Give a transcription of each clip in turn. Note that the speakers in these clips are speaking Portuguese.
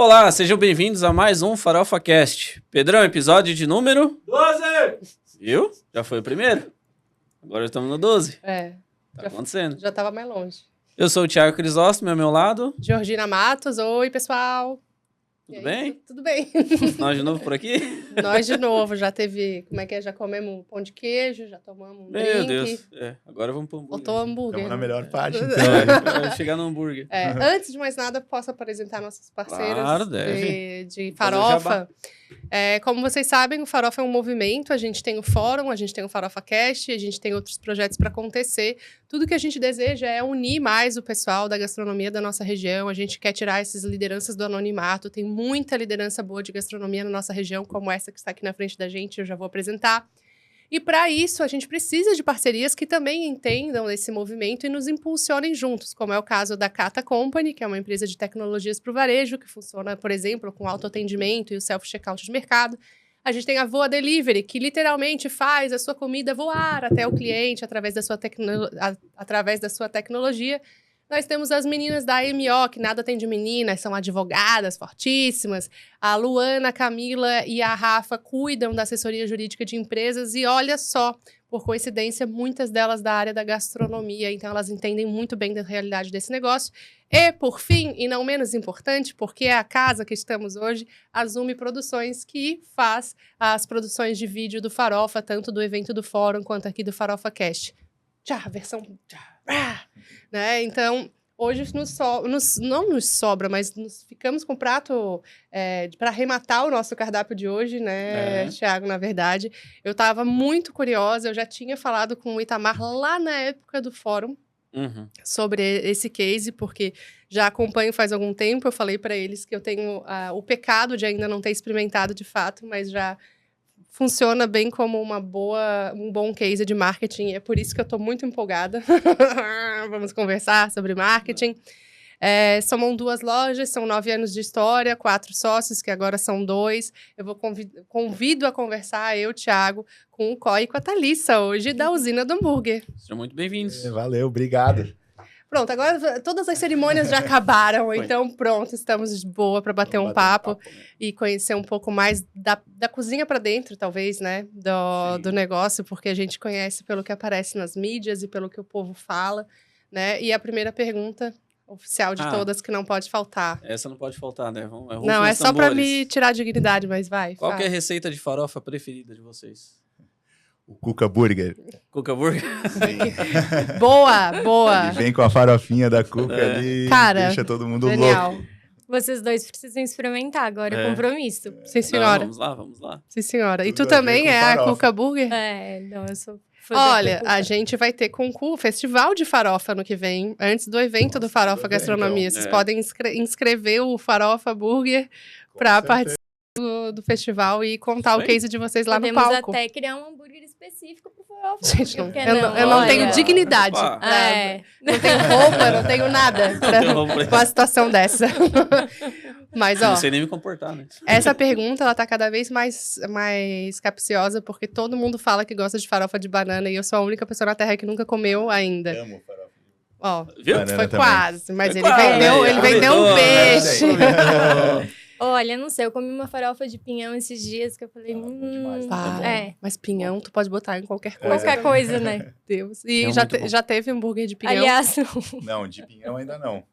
Olá, sejam bem-vindos a mais um Farofa Cast. Pedrão, episódio de número 12! Viu? Já foi o primeiro. Agora estamos no 12. É. Tá acontecendo. Já tava mais longe. Eu sou o Thiago Crisóstomo, ao meu lado. Georgina Matos, oi pessoal. Tudo bem? Tudo bem. Nós de novo por aqui? Nós de novo, já teve, como é que é? Já comemos pão de queijo, já tomamos um Meu drink. Deus. Agora vamos pro hambúrguer. Faltou hambúrguer. Estamos na melhor né? parte, então. Vai chegar no hambúrguer. Antes de mais nada, posso apresentar nossos parceiros Claro, deve. de Fazer o Farofa. Como vocês sabem, o Farofa é um movimento, a gente tem o fórum, a gente tem o Farofa Cast, a gente tem outros projetos para acontecer. Tudo que a gente deseja é unir mais o pessoal da gastronomia da nossa região, a gente quer tirar essas lideranças do anonimato, tem muita liderança boa de gastronomia na nossa região, como essa que está aqui na frente da gente, eu já vou apresentar. E para isso, a gente precisa de parcerias que também entendam esse movimento e nos impulsionem juntos, como é o caso da Cata Company, que é uma empresa de tecnologias para o varejo, que funciona, por exemplo, com autoatendimento e o self-checkout de mercado. A gente tem a Voa Delivery, que literalmente faz a sua comida voar até o cliente através da sua tecnologia. Nós temos as meninas da MO, que nada tem de meninas, são advogadas fortíssimas. A Luana, a Camila e a Rafa cuidam da assessoria jurídica de empresas. E olha só, por coincidência, muitas delas da área da gastronomia. Então, elas entendem muito bem da realidade desse negócio. E, por fim, e não menos importante, porque é a casa que estamos hoje, a Zume Produções, que faz as produções de vídeo do Farofa, tanto do evento do Fórum quanto aqui do Farofa Cast. Versão... Né? Então, hoje não nos sobra, mas ficamos com o prato para arrematar o nosso cardápio de hoje, né, Thiago, na verdade. Eu estava muito curiosa, eu já tinha falado com o Itamar lá na época do fórum sobre esse case, porque já acompanho faz algum tempo, eu falei para eles que eu tenho o pecado de ainda não ter experimentado de fato, mas já... funciona bem como um bom case de marketing. É por isso que eu estou muito empolgada. Vamos conversar sobre marketing. Somam 2 lojas, são 9 anos de história, 4 sócios, que agora são 2. Eu convido a conversar, eu, Thiago, com o Coy e com a Thalissa, hoje, da Usina do Hambúrguer. Sejam muito bem-vindos. Valeu, obrigado. Pronto, agora todas as cerimônias já acabaram, então pronto, estamos de boa para bater um papo e conhecer um pouco mais da cozinha para dentro, talvez, né, do negócio, porque a gente conhece pelo que aparece nas mídias e pelo que o povo fala, né, e a primeira pergunta oficial de todas que não pode faltar. Essa não pode faltar, né? Não, é só para me tirar a dignidade, mas vai. Qual que é a receita de farofa preferida de vocês? O Cuca Burger. Cuca Burger? Boa! Ele vem com a farofinha da Cuca ali, cara, deixa todo mundo genial. louco. Vocês dois precisam experimentar agora, é compromisso. Sim, senhora. Não, vamos lá. Sim, senhora. E Tudo tu também é farofa. a Cuca Burger? Não, eu sou... Olha, a gente vai ter festival de farofa no que vem, antes do evento do Farofa Gastronomia. então. Vocês podem inscrever o Farofa Burger para participar do festival e contar o case de vocês lá no palco. Podemos até criar um hambúrguer específico pro Farofa. Gente, eu não tenho dignidade. Não tenho roupa, não tenho nada com a situação dessa. Mas, Não sei nem me comportar, né? Essa pergunta, ela tá cada vez mais capciosa, porque todo mundo fala que gosta de farofa de banana e eu sou a única pessoa na Terra que nunca comeu ainda. Amo farofa. Ó, Viu? foi também. quase, mas Foi ele quase. vendeu um peixe. Olha, não sei, eu comi uma farofa de pinhão esses dias que eu falei, demais, Mas pinhão, tu pode botar em qualquer coisa. qualquer coisa, né? Deus. E Pinhão já teve hambúrguer de pinhão? Aliás, Não, de pinhão ainda não.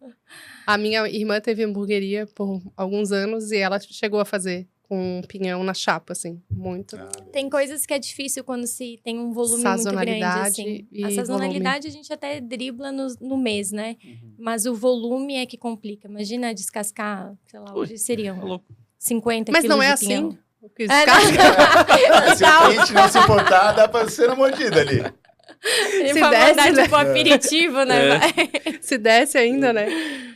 A minha irmã teve hamburgueria por alguns anos e ela chegou a fazer com pinhão na chapa, assim, muito. tem coisas que é difícil quando se tem um volume muito grande, Sazonalidade assim. e A sazonalidade a gente até dribla no mês, né? Mas o volume é que complica. Imagina descascar, sei lá, hoje seriam 50 Mas quilos não é de pinhão. assim. O que descasca. Se o cliente não se importar, dá pra ser na mordida ali. Se Se pra desse, mandar, né? tipo, aperitivo, né? Se desse ainda, né?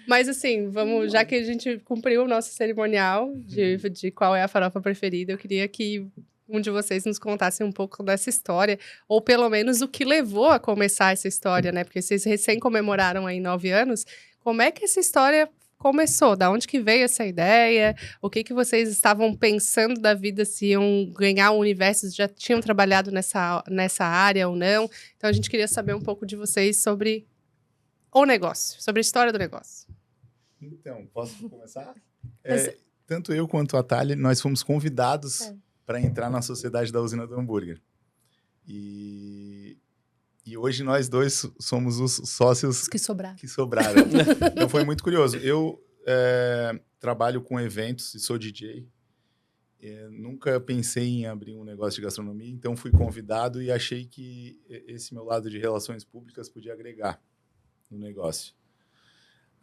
Mas assim, já que a gente cumpriu o nosso cerimonial de qual é a farofa preferida, eu queria que um de vocês nos contasse um pouco dessa história, ou pelo menos o que levou a começar essa história, né? Porque vocês recém comemoraram aí 9 anos. Como é que essa história começou? Da onde que veio essa ideia? O que vocês estavam pensando da vida, se iam ganhar o universo, se já tinham trabalhado nessa área ou não? Então, a gente queria saber um pouco de vocês sobre o negócio, sobre a história do negócio. Então, posso começar? tanto eu quanto a Thalia, nós fomos convidados para entrar na sociedade da usina do hambúrguer. E hoje nós dois somos os sócios que sobraram. Então foi muito curioso. Eu trabalho com eventos e sou DJ. Nunca pensei em abrir um negócio de gastronomia, então fui convidado e achei que esse meu lado de relações públicas podia agregar no negócio.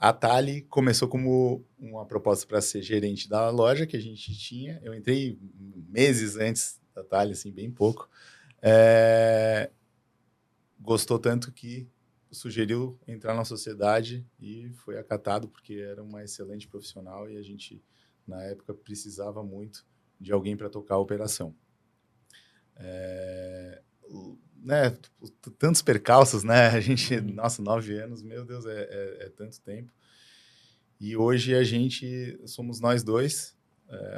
A Thali começou como uma proposta para ser gerente da loja que a gente tinha. Eu entrei meses antes da Thali, assim, bem pouco. Gostou tanto que sugeriu entrar na sociedade e foi acatado porque era uma excelente profissional e a gente, na época, precisava muito de alguém para tocar a operação. Tantos percalços, né? A gente, nossa, 9 anos, meu Deus, é tanto tempo. E hoje somos nós dois,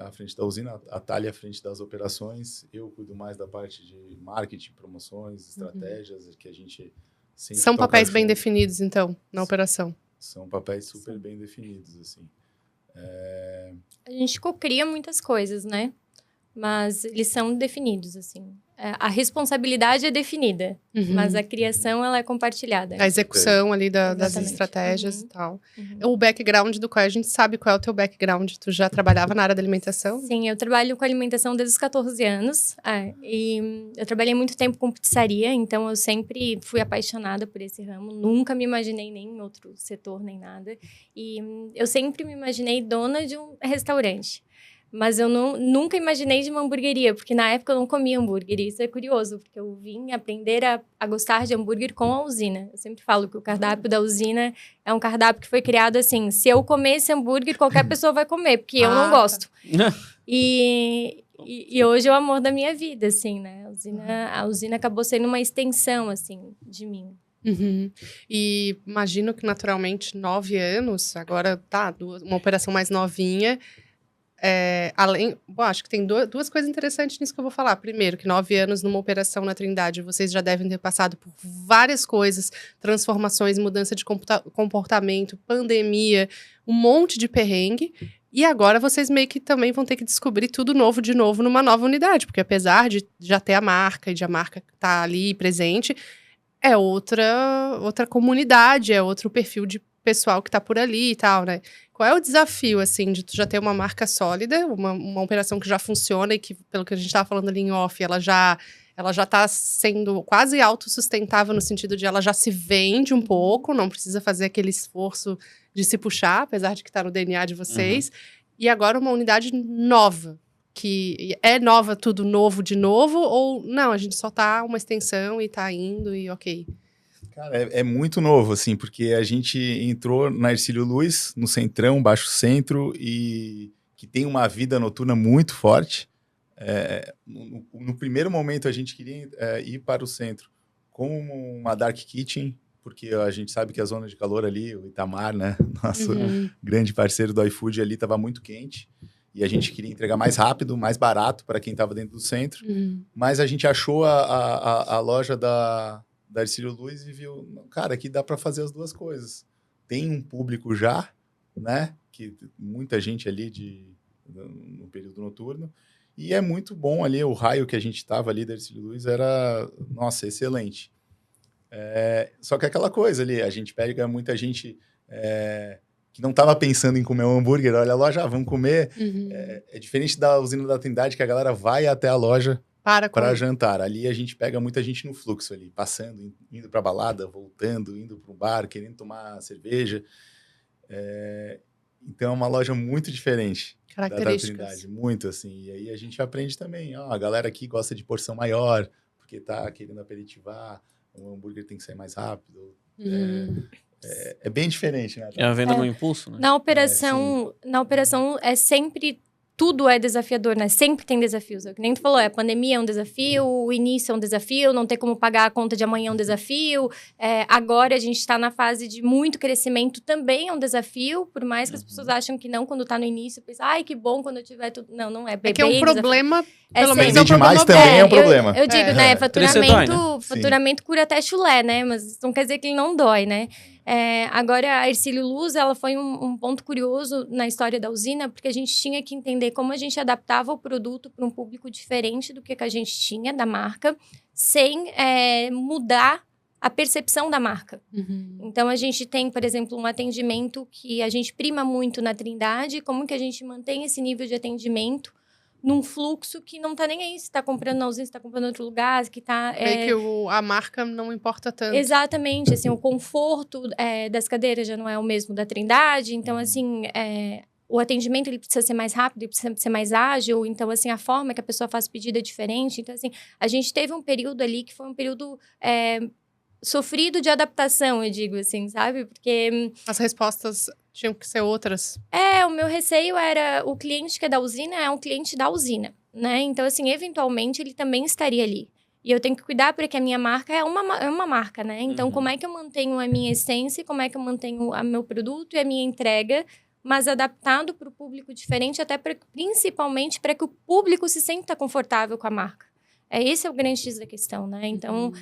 à frente da usina, a Thalia à frente das operações, eu cuido mais da parte de marketing, promoções, estratégias, que a gente sempre São papéis junto. bem definidos, então, na operação. São papéis super bem definidos, assim. A gente cocria muitas coisas, né? Mas eles são definidos, assim. A responsabilidade é definida, mas a criação, ela é compartilhada. A execução ali das Exatamente. estratégias e tal. O background do qual a gente sabe qual é o teu background. Tu já trabalhava na área da alimentação? Sim, eu trabalho com alimentação desde os 14 anos. E eu trabalhei muito tempo com pizzaria, então eu sempre fui apaixonada por esse ramo. Nunca me imaginei nem em outro setor, nem nada. E eu sempre me imaginei dona de um restaurante. Mas eu nunca imaginei de uma hamburgueria, porque na época eu não comia hambúrguer. E isso é curioso, porque eu vim aprender a gostar de hambúrguer com a usina. Eu sempre falo que o cardápio da usina é um cardápio que foi criado assim, se eu comer esse hambúrguer, qualquer pessoa vai comer, porque eu não gosto. E hoje é o amor da minha vida, assim, né? A usina acabou sendo uma extensão, assim, de mim. E imagino que, naturalmente, 9 anos, agora uma operação mais novinha... acho que tem duas coisas interessantes nisso que eu vou falar. Primeiro, que 9 anos numa operação na Trindade, vocês já devem ter passado por várias coisas, transformações, mudança de comportamento, pandemia, um monte de perrengue. E agora vocês meio que também vão ter que descobrir tudo novo de novo numa nova unidade, porque apesar de já ter a marca e de a marca estar ali presente, é outra comunidade, é outro perfil de pessoal que está por ali e tal, né? Qual é o desafio, assim, de tu já ter uma marca sólida, uma operação que já funciona e que, pelo que a gente estava falando ali em off, ela já está sendo quase autossustentável no sentido de ela já se vende um pouco, não precisa fazer aquele esforço de se puxar, apesar de que está no DNA de vocês. E agora uma unidade nova, que é nova, tudo novo de novo, ou não, a gente só tá uma extensão e tá indo e ok. Cara, é muito novo, assim, porque a gente entrou na Hercílio Luz, no Centrão, Baixo Centro, e que tem uma vida noturna muito forte. No primeiro momento, a gente queria ir para o centro com uma dark kitchen, porque a gente sabe que a zona de calor ali, o Itamar, né, nosso grande parceiro do iFood ali, estava muito quente, e a gente queria entregar mais rápido, mais barato para quem estava dentro do centro, mas a gente achou a loja da Hercílio Luz e viu, cara, aqui dá para fazer as duas coisas. Tem um público já, né, que muita gente ali no período noturno, e é muito bom ali, o raio que a gente estava ali da Hercílio Luz era, nossa, excelente. Só que aquela coisa ali, a gente pega muita gente que não estava pensando em comer um hambúrguer, olha a loja, vamos comer. É diferente da usina da Trindade, que a galera vai até a loja para jantar. Ali a gente pega muita gente no fluxo ali, passando, indo para balada, voltando, indo para um bar, querendo tomar cerveja. Então é uma loja muito diferente da Trindade, muito assim. E aí a gente aprende também, a galera aqui gosta de porção maior, porque tá querendo aperitivar, o hambúrguer tem que sair mais rápido. É bem diferente, né? É a venda no impulso, né? Na operação é sempre... Tudo é desafiador, né? Sempre tem desafios. É o que nem tu falou, a pandemia é um desafio, o início é um desafio, não ter como pagar a conta de amanhã é um desafio. Agora a gente está na fase de muito crescimento, também é um desafio, por mais que as pessoas acham que não, quando está no início, pensa, ai, que bom quando eu tiver tudo. Não é. É que é um problema, pelo menos é um problema. Demais também é um problema. Eu digo, né? Faturamento cura até chulé, né? Mas não quer dizer que ele não dói, né? Agora, a Hercílio Luz, ela foi um ponto curioso na história da usina, porque a gente tinha que entender como a gente adaptava o produto para um público diferente do que a gente tinha da marca, sem mudar a percepção da marca. Então, a gente tem, por exemplo, um atendimento que a gente prima muito na Trindade, como que a gente mantém esse nível de atendimento num fluxo que não tá nem aí, se está comprando na usina, se está comprando em outro lugar, que tá... Que a marca não importa tanto. Exatamente, assim, o conforto das cadeiras já não é o mesmo da Trindade, então, assim, o atendimento ele precisa ser mais rápido, ele precisa ser mais ágil, então, assim, a forma que a pessoa faz pedido é diferente, então, assim, a gente teve um período ali que foi um período sofrido de adaptação, eu digo assim, sabe? Porque... As respostas tinham que ser outras. O meu receio era o cliente que é da usina é um cliente da usina, né? Então, assim, eventualmente ele também estaria ali. E eu tenho que cuidar para que a minha marca é uma marca, né? Então, como é que eu mantenho a minha essência, como é que eu mantenho o meu produto e a minha entrega, mas adaptado para o público diferente, até principalmente para que o público se sinta confortável com a marca. Esse é o grande X da questão, né? Então...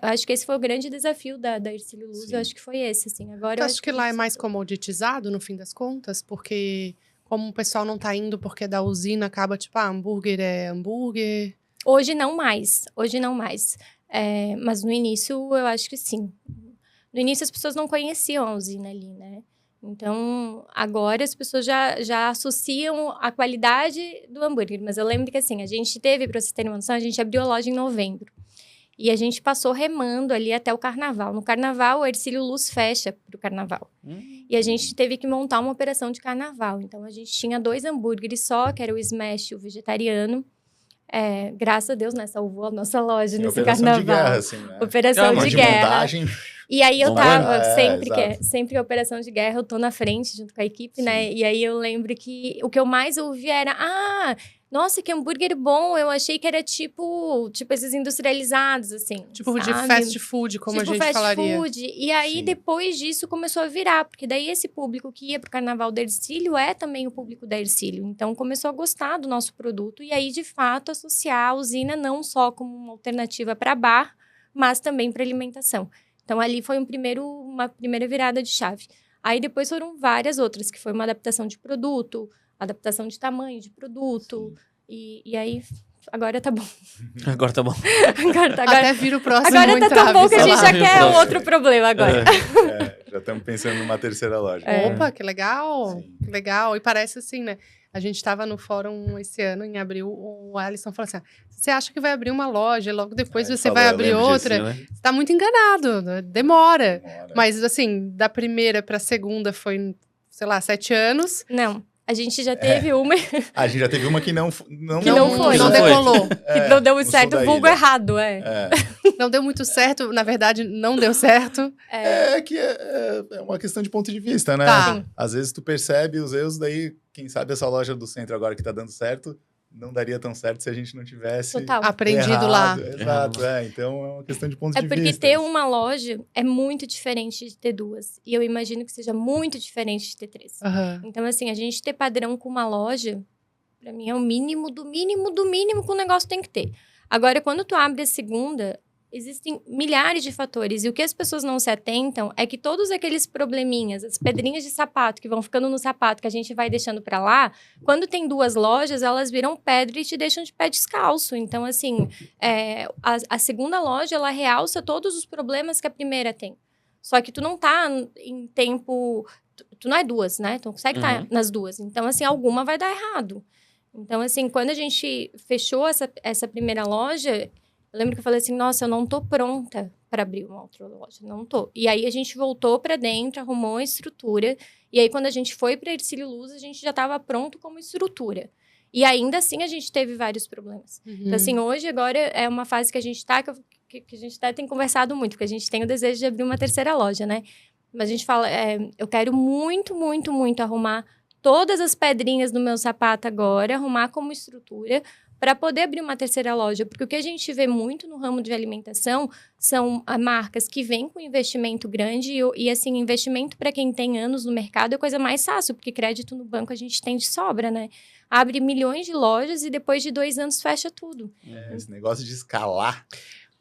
eu acho que esse foi o grande desafio da Hercílio Luz. Eu acho que foi esse, assim. Agora, eu acho que lá é mais comoditizado, no fim das contas? Porque como o pessoal não tá indo porque da usina acaba, tipo, hambúrguer é hambúrguer... Hoje não mais. Mas no início, eu acho que sim. No início, as pessoas não conheciam a usina ali, né? Então, agora as pessoas já associam a qualidade do hambúrguer. Mas eu lembro que, assim, a gente teve, para vocês terem uma noção, a gente abriu a loja em novembro. E a gente passou remando ali até o carnaval. No carnaval, o Hercílio Luz fecha pro carnaval. E a gente teve que montar uma operação de carnaval. Então, a gente tinha 2 hambúrgueres só, que era o Smash e o vegetariano. Graças a Deus, né? Salvou a nossa loja nesse operação carnaval. De guerra, assim, né? Operação de guerra. Montagem. E aí eu tava, exato. sempre que é operação de guerra, eu tô na frente junto com a equipe, né? E aí eu lembro que o que eu mais ouvi era, nossa, que hambúrguer bom, eu achei que era tipo esses industrializados, assim. Tipo sabe? de fast food, como a gente falaria. Tipo fast food. E aí, depois disso, começou a virar. Porque daí, esse público que ia pro Carnaval da Hercílio é também o público da Hercílio. Então, começou a gostar do nosso produto. E aí, de fato, associar a usina não só como uma alternativa para bar, mas também para alimentação. Então, ali foi uma primeira virada de chave. Aí, depois foram várias outras, que foi uma adaptação de produto, adaptação de tamanho de produto. E aí, agora tá bom. Agora tá bom. Agora Até vira o próximo agora tá tão bom que a gente já quer outro problema agora. Já estamos pensando numa terceira loja. Opa, que legal. Sim. Que legal. E parece assim, né? A gente estava no fórum esse ano, em abril, o Alisson falou assim, você acha que vai abrir uma loja e logo depois você vai abrir outra? Disso, né? Você tá muito enganado, né? Demora. Mas, assim, da primeira para a segunda foi, sei lá, 7 anos. Não, a gente já teve uma... A gente já teve uma que não foi. Que não decolou. Que não deu muito certo, vulgo errado, Não deu muito certo, na verdade, não deu certo. Que é uma questão de ponto de vista, né? Tá. Às vezes tu percebe os erros, daí, quem sabe essa loja do centro agora que tá dando certo, não daria tão certo se a gente não tivesse aprendido lá. Exato, então é uma questão de ponto de vista. É porque ter uma loja é muito diferente de ter 2. E eu imagino que seja muito diferente de ter 3. Então, assim, a gente ter padrão com uma loja, pra mim, é o mínimo do mínimo do mínimo que o negócio tem que ter. Agora, quando tu abre a segunda, existem milhares de fatores. E o que as pessoas não se atentam é que todos aqueles probleminhas, as pedrinhas de sapato que vão ficando no sapato, que a gente vai deixando pra lá, quando tem 2 lojas, elas viram pedra e te deixam de pé descalço. Então, assim, a segunda loja, ela realça todos os problemas que a primeira tem. Só que tu não tá em tempo... Tu não é 2, né? Tu não consegue estar nas 2. Então, assim, alguma vai dar errado. Então, assim, quando a gente fechou essa primeira loja... Eu lembro que eu falei assim, nossa, eu não tô pronta para abrir uma outra loja, não tô. E aí a gente voltou para dentro, arrumou a estrutura, e aí quando a gente foi para Hercílio Luz, a gente já estava pronto como estrutura. E ainda assim a gente teve vários problemas. Então assim, hoje agora é uma fase que a gente tá, que a gente tem conversado muito, porque a gente tem o desejo de abrir uma terceira loja, né? Mas a gente fala, eu quero muito, muito, muito arrumar todas as pedrinhas do meu sapato agora, arrumar como estrutura, para poder abrir uma terceira loja. Porque o que a gente vê muito no ramo de alimentação são marcas que vêm com investimento grande e assim, investimento para quem tem anos no mercado é coisa mais fácil, porque crédito no banco a gente tem de sobra, né? Abre milhões de lojas e depois de 2 anos fecha tudo. Esse negócio de escalar.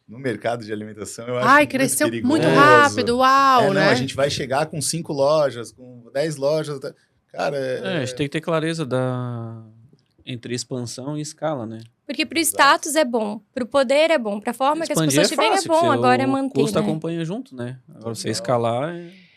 no mercado de alimentação, eu acho Ai, muito cresceu perigoso. muito rápido, uau, Não, né? a gente vai chegar com 5 lojas, com 10 lojas. Cara, A gente tem que ter clareza entre expansão e escala, né? Porque pro status é bom, pro poder é bom, pra forma que as Expandir pessoas te veem é fácil, bom, porque agora é o manter, custo né? acompanha junto, né? Agora você Total. escalar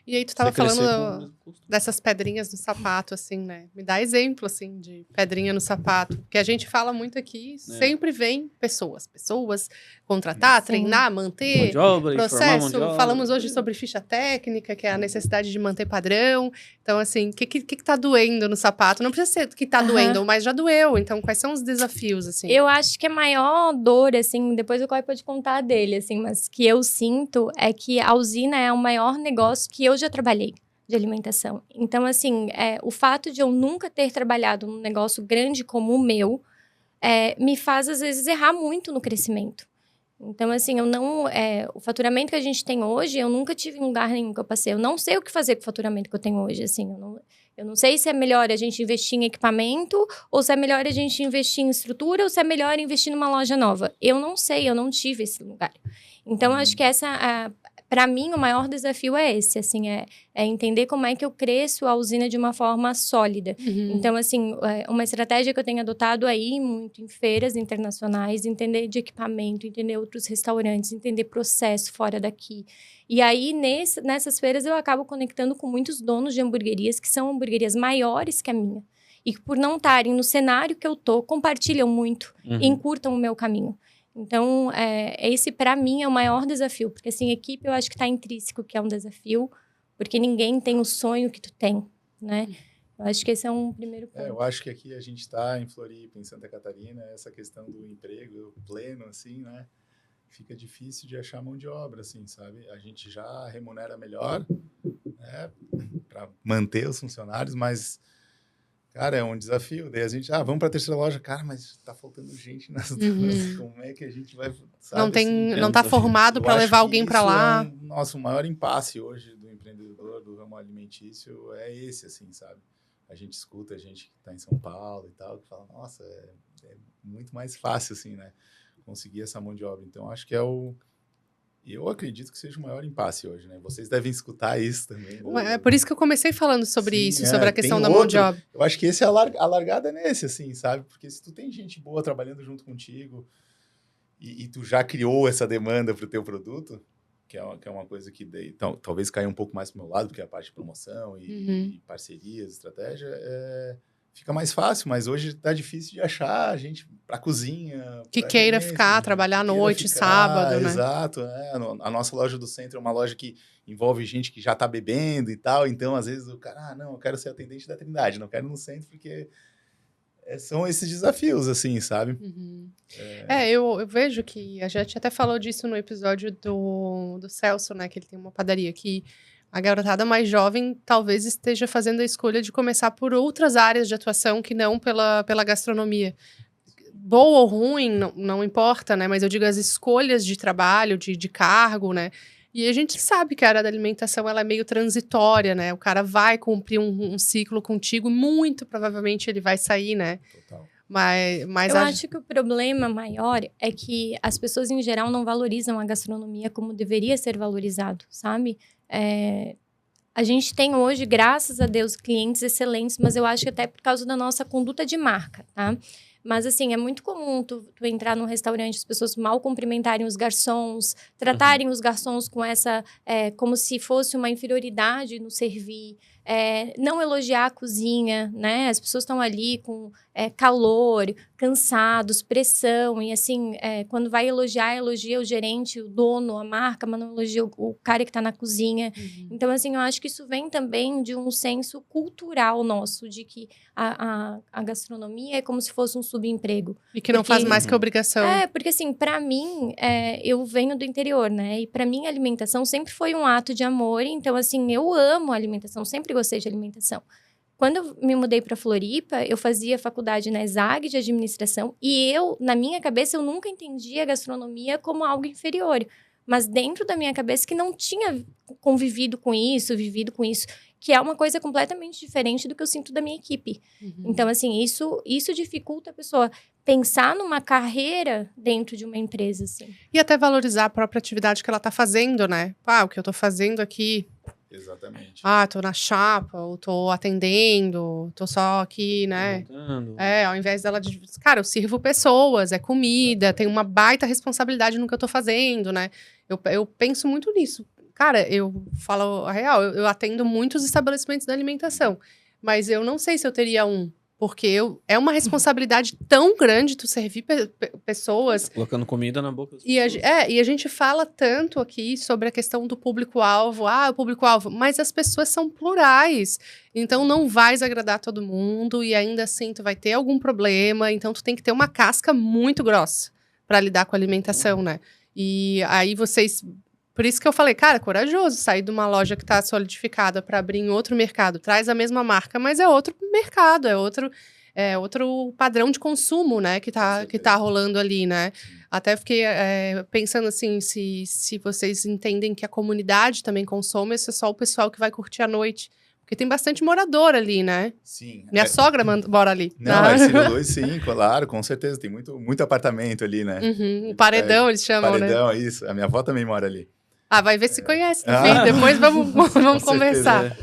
E aí, tu você tava crescer com o falando mesmo custo. dessas pedrinhas no sapato, assim, né? Me dá exemplo, assim, de pedrinha no sapato. Porque a gente fala muito aqui, sempre vem pessoas. Pessoas contratar, Sim. treinar, Mão manter, de obra, informar mão processo. de obra. Falamos hoje sobre ficha técnica, que é a necessidade de manter padrão. Então, assim, o que tá doendo no sapato? Não precisa ser que tá doendo, mas já doeu. Então, quais são os desafios, assim? Eu acho que a maior dor, assim, depois o Coy pode contar dele, assim, mas que eu sinto é que a usina é o maior negócio que eu já trabalhei de alimentação. Então, assim, o fato de eu nunca ter trabalhado num negócio grande como o meu, me faz, às vezes, errar muito no crescimento. Então, assim, o faturamento que a gente tem hoje, eu nunca tive em lugar nenhum que eu passei. Eu não sei o que fazer com o faturamento que eu tenho hoje, assim. Eu não sei se é melhor a gente investir em equipamento, ou se é melhor a gente investir em estrutura, ou se é melhor investir numa loja nova. Eu não sei, eu não tive esse lugar. Então, acho que para mim, o maior desafio é esse, assim, é entender como é que eu cresço a usina de uma forma sólida. Então, assim, uma estratégia que eu tenho adotado aí, muito em feiras internacionais, entender de equipamento, entender outros restaurantes, entender processo fora daqui. E aí, nessas feiras, eu acabo conectando com muitos donos de hamburguerias, que são hamburguerias maiores que a minha. E que, por não estarem no cenário que eu tô, compartilham muito e encurtam o meu caminho. Então, esse, para mim, é o maior desafio. Porque, assim, equipe, eu acho que está intrínseco, que é um desafio. Porque ninguém tem o sonho que tu tem, né? Eu acho que esse é um primeiro ponto. Eu acho que aqui a gente está em Floripa, em Santa Catarina, essa questão do emprego pleno, assim, né? Fica difícil de achar mão de obra, assim, sabe? A gente já remunera melhor, né? Para manter os funcionários, mas... Cara, é um desafio. Daí a gente, vamos para a terceira loja. Cara, mas tá faltando gente nas duas. Como é que a gente vai... Sabe, Não tá formado para levar alguém para lá. Nosso maior impasse hoje do empreendedor, do ramo alimentício, é esse, assim, sabe? A gente escuta a gente que está em São Paulo e tal, que fala, nossa, é muito mais fácil, assim, né? Conseguir essa mão de obra. Então, acho que eu acredito que seja o maior impasse hoje, né? Vocês devem escutar isso também. É por isso que eu comecei falando sobre isso, sobre a questão da mão mão de obra. Eu acho que esse é a largada nesse, assim, sabe? Porque se tu tem gente boa trabalhando junto contigo e tu já criou essa demanda para o teu produto, que é uma coisa que talvez caia um pouco mais pro meu lado, porque é a parte de promoção e parcerias, estratégia, fica mais fácil, mas hoje tá difícil de achar gente para cozinha. Que queira ficar, trabalhar à noite, sábado, né? Exato. A nossa loja do centro é uma loja que envolve gente que já tá bebendo e tal, então às vezes o cara, não, eu quero ser atendente da Trindade, não quero ir no centro porque são esses desafios, assim, sabe? Eu vejo que a gente até falou disso no episódio do Celso, né? Que ele tem uma padaria que a garotada mais jovem talvez esteja fazendo a escolha de começar por outras áreas de atuação que não pela gastronomia. Boa ou ruim, não importa, né? Mas eu digo as escolhas de trabalho, de cargo, né? E a gente sabe que a área da alimentação ela é meio transitória, né? O cara vai cumprir um ciclo contigo, muito provavelmente ele vai sair, né? Total. Mas eu acho que o problema maior é que as pessoas, em geral, não valorizam a gastronomia como deveria ser valorizado, sabe? A gente tem hoje, graças a Deus, clientes excelentes, mas eu acho que até por causa da nossa conduta de marca, tá? Mas, assim, é muito comum tu entrar num restaurante, as pessoas mal cumprimentarem os garçons, tratarem os garçons com como se fosse uma inferioridade no servir, não elogiar a cozinha, né? As pessoas estão ali com calor, cansados, pressão, e assim, quando vai elogia o gerente, o dono, a marca, mas não elogia o cara que está na cozinha. Então, assim, eu acho que isso vem também de um senso cultural nosso, de que a gastronomia é como se fosse um subemprego. E que não faz mais que obrigação. Porque assim, pra mim, eu venho do interior, né? E pra mim, a alimentação sempre foi um ato de amor. Então, assim, eu amo a alimentação, sempre gostei de alimentação. Quando eu me mudei pra Floripa, eu fazia faculdade na ESAG de administração. E na minha cabeça, eu nunca entendi a gastronomia como algo inferior. Mas dentro da minha cabeça, que não tinha convivido com isso, vivido com isso, que é uma coisa completamente diferente do que eu sinto da minha equipe. Então, assim, isso dificulta a pessoa pensar numa carreira dentro de uma empresa, assim. E até valorizar a própria atividade que ela tá fazendo, né? O que eu tô fazendo aqui... Exatamente. Tô na chapa, ou tô atendendo, tô só aqui, né? Montando. Ao invés dela de... Cara, eu sirvo pessoas, é comida, tem uma baita responsabilidade no que eu tô fazendo, né? Eu penso muito nisso. Cara, eu falo a real, eu atendo muitos estabelecimentos da alimentação, mas eu não sei se eu teria um, porque é uma responsabilidade tão grande tu servir pessoas. Colocando comida na boca das E pessoas. a gente fala tanto aqui sobre a questão do público-alvo. O público-alvo. Mas as pessoas são plurais. Então, não vais agradar todo mundo. E ainda assim, tu vai ter algum problema. Então, tu tem que ter uma casca muito grossa para lidar com a alimentação, né? E aí, vocês... Por isso que eu falei, cara, corajoso sair de uma loja que está solidificada para abrir em outro mercado. Traz a mesma marca, mas é outro mercado, é outro padrão de consumo, né, que tá rolando ali, né? Até fiquei pensando assim, se vocês entendem que a comunidade também consome, esse é só o pessoal que vai curtir à noite. Porque tem bastante morador ali, né? Sim. Minha sogra mora ali. Não, Ercílio Luz, sim, claro, com certeza. Tem muito apartamento ali, né? Uhum, o paredão, eles chamam, paredão, isso. A minha avó também mora ali. Vai ver se conhece, enfim, depois vamos conversar.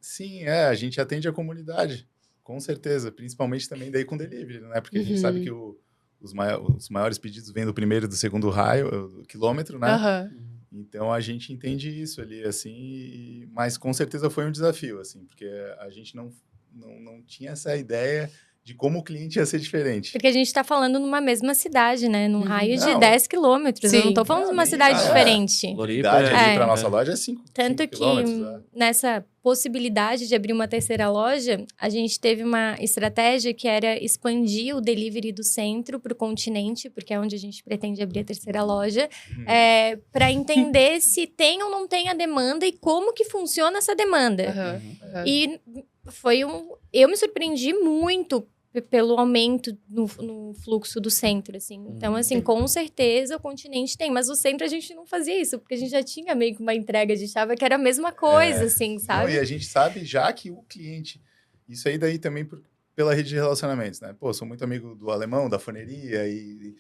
Sim, a gente atende a comunidade, com certeza. Principalmente também daí com delivery, né? Porque a gente sabe que os maiores pedidos vêm do primeiro e do segundo quilômetro, né? Uhum. Então, a gente entende isso ali, assim, mas com certeza foi um desafio, assim, porque a gente não tinha essa ideia de como o cliente ia ser diferente. Porque a gente tá falando numa mesma cidade, né? Num raio de Não. 10 quilômetros. Sim. Eu não tô falando de uma cidade diferente. Floripa A idade ali É. para nossa loja é 5 Tanto que quilômetros. nessa possibilidade de abrir uma terceira loja, a gente teve uma estratégia que era expandir o delivery do centro para o continente, porque é onde a gente pretende abrir a terceira loja, para entender se tem ou não tem a demanda e como que funciona essa demanda. E eu me surpreendi muito pelo aumento no fluxo do centro, assim. Então, assim, com certeza o continente tem. Mas o centro a gente não fazia isso, porque a gente já tinha meio que uma entrega de chave que era a mesma coisa, assim, sabe? Não, e a gente sabe já que o cliente... Isso aí daí também pela rede de relacionamentos, né? Pô, sou muito amigo do Alemão, da Foneria, e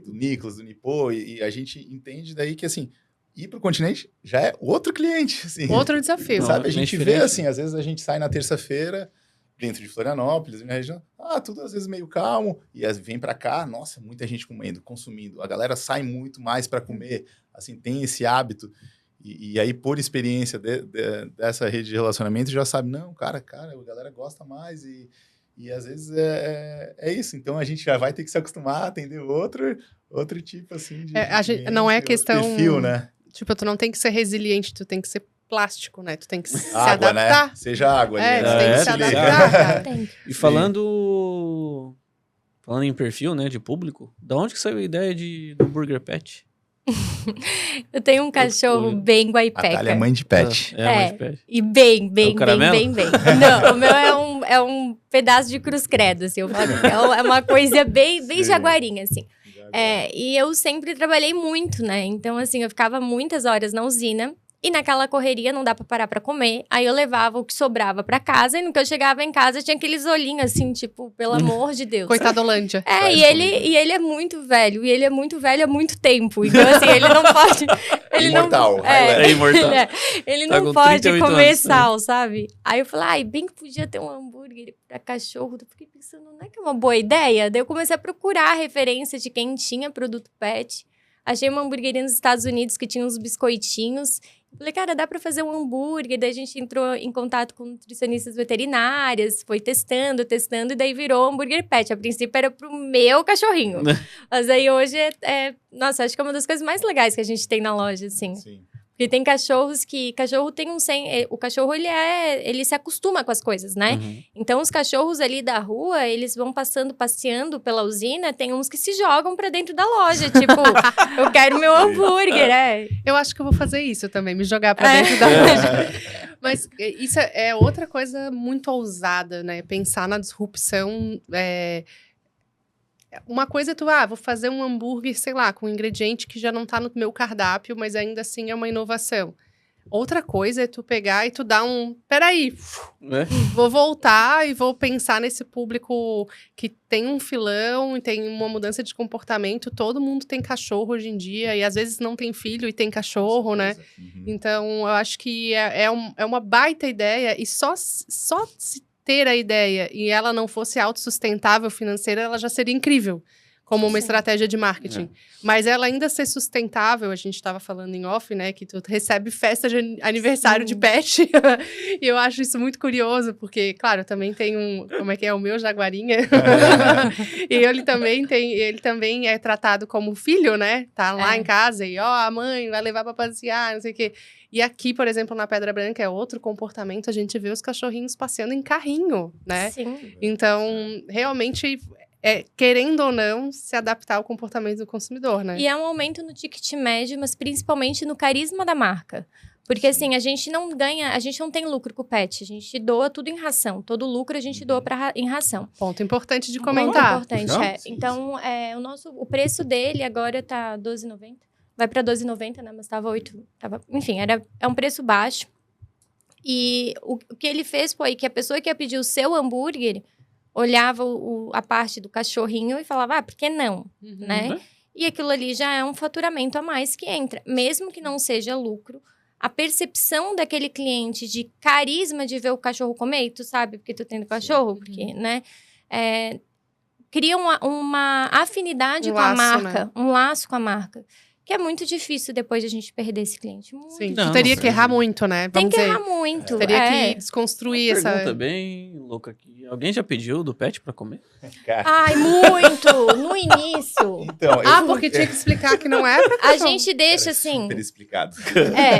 do Nicolas, do Nipô, e a gente entende daí que, assim, ir para o continente já é outro cliente, assim. Outro desafio. Sabe? A gente vê, assim, às vezes a gente sai na terça-feira... dentro de Florianópolis, na região, tudo às vezes meio calmo, e vem pra cá, nossa, muita gente comendo, consumindo, a galera sai muito mais para comer, assim, tem esse hábito, e aí por experiência dessa rede de relacionamento, já sabe, não, cara, a galera gosta mais, e às vezes é isso, então a gente já vai ter que se acostumar a atender outro tipo, assim, de não é questão... perfil, né? Tipo, tu não tem que ser resiliente, tu tem que ser plástico, né? Tu tem que se Água, adaptar. né? Seja água. Tu né? tem que se adaptar, cara. E falando em perfil, né, de público, da onde que saiu a ideia do Burger Pet? Eu tenho um cachorro bem A guaipeca. Thalia é mãe de pet. Mãe de pet. E bem. caramelo? Não, o meu é um pedaço de cruz credo, assim. Eu falo, é uma coisa bem jaguarinha, assim. E eu sempre trabalhei muito, né? Então, assim, eu ficava muitas horas na usina. E naquela correria não dá pra parar pra comer. Aí eu levava o que sobrava pra casa. E no que eu chegava em casa, tinha aqueles olhinhos assim, tipo, pelo amor de Deus. Coitado Holândia. E ele é muito velho. E ele é muito velho há muito tempo. Então, assim, ele não pode... Ele imortal. É imortal. Ele Tá não com pode 38 comer anos, sal, sabe? Aí eu falei, bem que podia ter um hambúrguer pra cachorro. Eu fiquei pensando, não é que é uma boa ideia? Daí eu comecei a procurar referência de quem tinha produto pet. Achei uma hamburgueria nos Estados Unidos que tinha uns biscoitinhos. Falei, cara, dá pra fazer um hambúrguer. Daí a gente entrou em contato com nutricionistas veterinárias, foi testando, e daí virou hambúrguer pet. A princípio era pro meu cachorrinho. Mas aí hoje nossa, acho que é uma das coisas mais legais que a gente tem na loja, assim. Sim. Porque tem cachorros que... Cachorro tem o cachorro, ele se acostuma com as coisas, né? Uhum. Então, os cachorros ali da rua, eles vão passeando pela usina. Tem uns que se jogam pra dentro da loja. Tipo, eu quero meu hambúrguer, Eu acho que eu vou fazer isso também, me jogar pra dentro da loja. Mas isso é outra coisa muito ousada, né? Pensar na disrupção... Uma coisa é tu, vou fazer um hambúrguer, sei lá, com um ingrediente que já não tá no meu cardápio, mas ainda assim é uma inovação. Outra coisa é tu pegar e tu dar peraí, É. vou voltar e vou pensar nesse público que tem um filão e tem uma mudança de comportamento. Todo mundo tem cachorro hoje em dia e às vezes não tem filho e tem cachorro, né? Uhum. Então, eu acho que é uma baita ideia e só se ter a ideia e ela não fosse autossustentável financeira, ela já seria incrível como uma Sim. estratégia de marketing. Mas ela ainda ser sustentável, a gente estava falando em off, né? Que tu recebe festa de aniversário de pet. E eu acho isso muito curioso, porque, claro, também tem como é que é? O meu jaguarinha. E ele também é tratado como filho, né? Tá lá em casa e, a mãe vai levar pra passear, não sei o quê. E aqui, por exemplo, na Pedra Branca, é outro comportamento. A gente vê os cachorrinhos passeando em carrinho, né? Sim. Então, realmente... querendo ou não, se adaptar ao comportamento do consumidor, né? E é um aumento no ticket médio, mas principalmente no carisma da marca. Porque, assim, a gente não tem lucro com o pet. A gente doa tudo em ração. Todo lucro a gente doa em ração. Ponto importante de Ponto comentar. importante, Não? Sim. Então, o preço dele agora tá R$12,90. Vai para R$12,90, né? Mas tava 8. Enfim, é um preço baixo. E o que ele fez foi que a pessoa que ia pedir o seu hambúrguer olhava a parte do cachorrinho e falava, por que não? Né? E aquilo ali já é um faturamento a mais que entra. Mesmo que não seja lucro, a percepção daquele cliente de carisma de ver o cachorro comer, tu sabe porque tu tem o cachorro, porque, né? Cria uma afinidade com a marca, um laço com a marca. Que é muito difícil depois de a gente perder esse cliente. Muito Sim, Não, tu teria não que errar muito, né? Tem Vamos que dizer. errar muito. Teria que desconstruir Uma essa... pergunta bem louca aqui. Alguém já pediu do pet pra comer? Ai, muito! No início. Então, porque tinha que explicar que não é pra A cachorro. gente deixa assim... super explicado.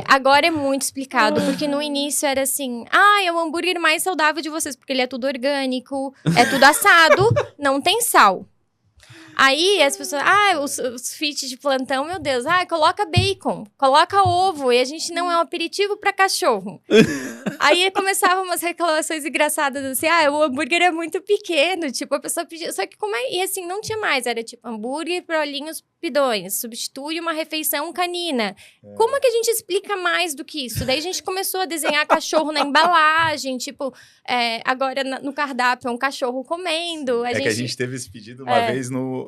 Agora é muito explicado. Porque no início era assim... é o hambúrguer mais saudável de vocês. Porque ele é tudo orgânico. É tudo assado. Não tem sal. Aí as pessoas, os fit de plantão, meu Deus, coloca bacon, coloca ovo, e a gente não é um aperitivo para cachorro. Aí começavam umas reclamações engraçadas, assim, o hambúrguer é muito pequeno, tipo, a pessoa pedia, só que e assim, não tinha mais, era tipo, hambúrguer para olhinhos pidões, substitui uma refeição canina. Como é que a gente explica mais do que isso? Daí a gente começou a desenhar cachorro na embalagem, tipo, agora no cardápio é um cachorro comendo. Que a gente teve esse pedido uma vez no...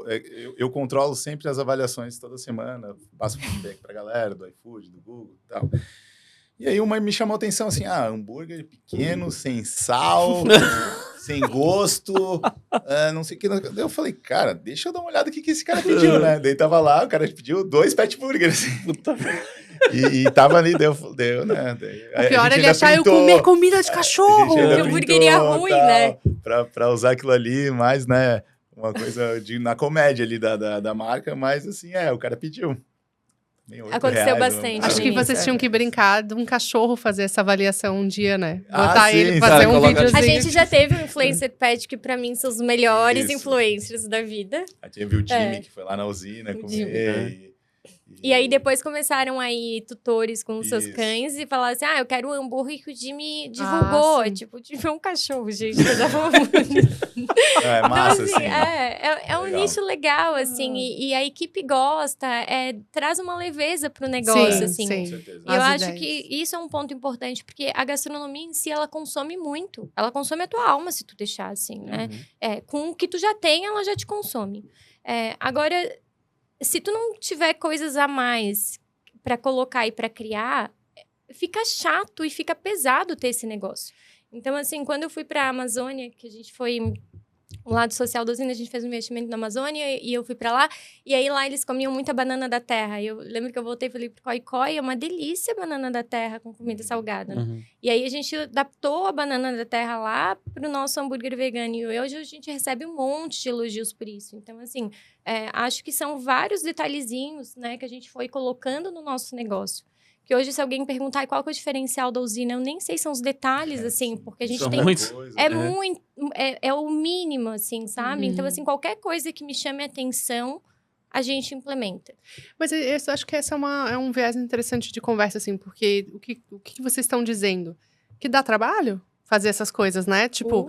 Eu controlo sempre as avaliações toda semana, passo feedback pra galera do iFood, do Google e tal. E aí uma me chamou a atenção assim, hambúrguer pequeno, sem sal, sem gosto, não sei o que. Daí eu falei, cara, deixa eu dar uma olhada no que esse cara pediu, né? Daí tava lá, o cara pediu 2 pet burgers. E tava ali, deu, né? O pior é ele achar eu comer comida de cachorro. Que hambúrgueria ruim, né? Pra usar aquilo ali, mais, né? Uma coisa na comédia ali da marca, mas assim, o cara pediu. Aconteceu bastante. Acho que vocês tinham que brincar de um cachorro fazer essa avaliação um dia, né? Botar sim, ele, fazer um videozinho. A gente já teve um influencer pet que pra mim são os melhores influencers da vida. Teve o Jimmy que foi lá na usina comer. E aí depois começaram aí tutores com os seus cães e falaram assim, eu quero o hambúrguer que o Jimmy divulgou. Tipo, o Jimmy é um cachorro, gente. É massa, então, assim, assim. é um nicho legal, assim. E a equipe gosta, traz uma leveza pro negócio, assim. Com certeza. E eu acho que isso é um ponto importante, porque a gastronomia em si, ela consome muito. Ela consome a tua alma, se tu deixar, assim, né? Com o que tu já tem, ela já te consome. Agora... Se tu não tiver coisas a mais para colocar e para criar, fica chato e fica pesado ter esse negócio. Então, assim, quando eu fui para a Amazônia, que a gente foi... O lado social da usina, a gente fez um investimento na Amazônia e eu fui pra lá. E aí, lá, eles comiam muita banana da terra. E eu lembro que eu voltei e falei pro Coi, é uma delícia a banana da terra com comida salgada. Né? E aí, a gente adaptou a banana da terra lá pro nosso hambúrguer vegano. E hoje, a gente recebe um monte de elogios por isso. Então, assim, acho que são vários detalhezinhos, né, que a gente foi colocando no nosso negócio. Que hoje, se alguém perguntar qual que é o diferencial da usina, eu nem sei, são os detalhes, assim, porque a gente são tem... muitos. Muito... É o mínimo, assim, sabe? Então, assim, qualquer coisa que me chame a atenção, a gente implementa. Mas eu acho que esse é um viés interessante de conversa, assim, porque o que vocês estão dizendo? Que dá trabalho fazer essas coisas, né? Tipo,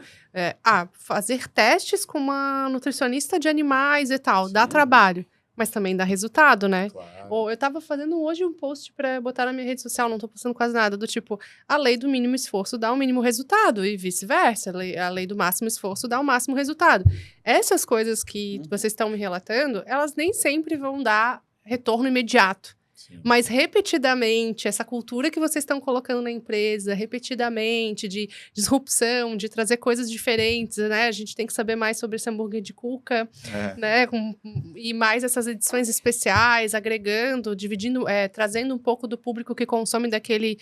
fazer testes com uma nutricionista de animais e tal, dá trabalho. mas também dá resultado, né? Claro. Ou eu tava fazendo hoje um post pra botar na minha rede social, não tô postando quase nada, do tipo, a lei do mínimo esforço dá o mínimo resultado, e vice-versa, a lei do máximo esforço dá o máximo resultado. Essas coisas que vocês estão me relatando, elas nem sempre vão dar retorno imediato. Sim. Mas repetidamente, essa cultura que vocês estão colocando na empresa, repetidamente, de disrupção, de trazer coisas diferentes, né? A gente tem que saber mais sobre esse hambúrguer de cuca, né? E mais essas edições especiais, agregando, dividindo, trazendo um pouco do público que consome daquele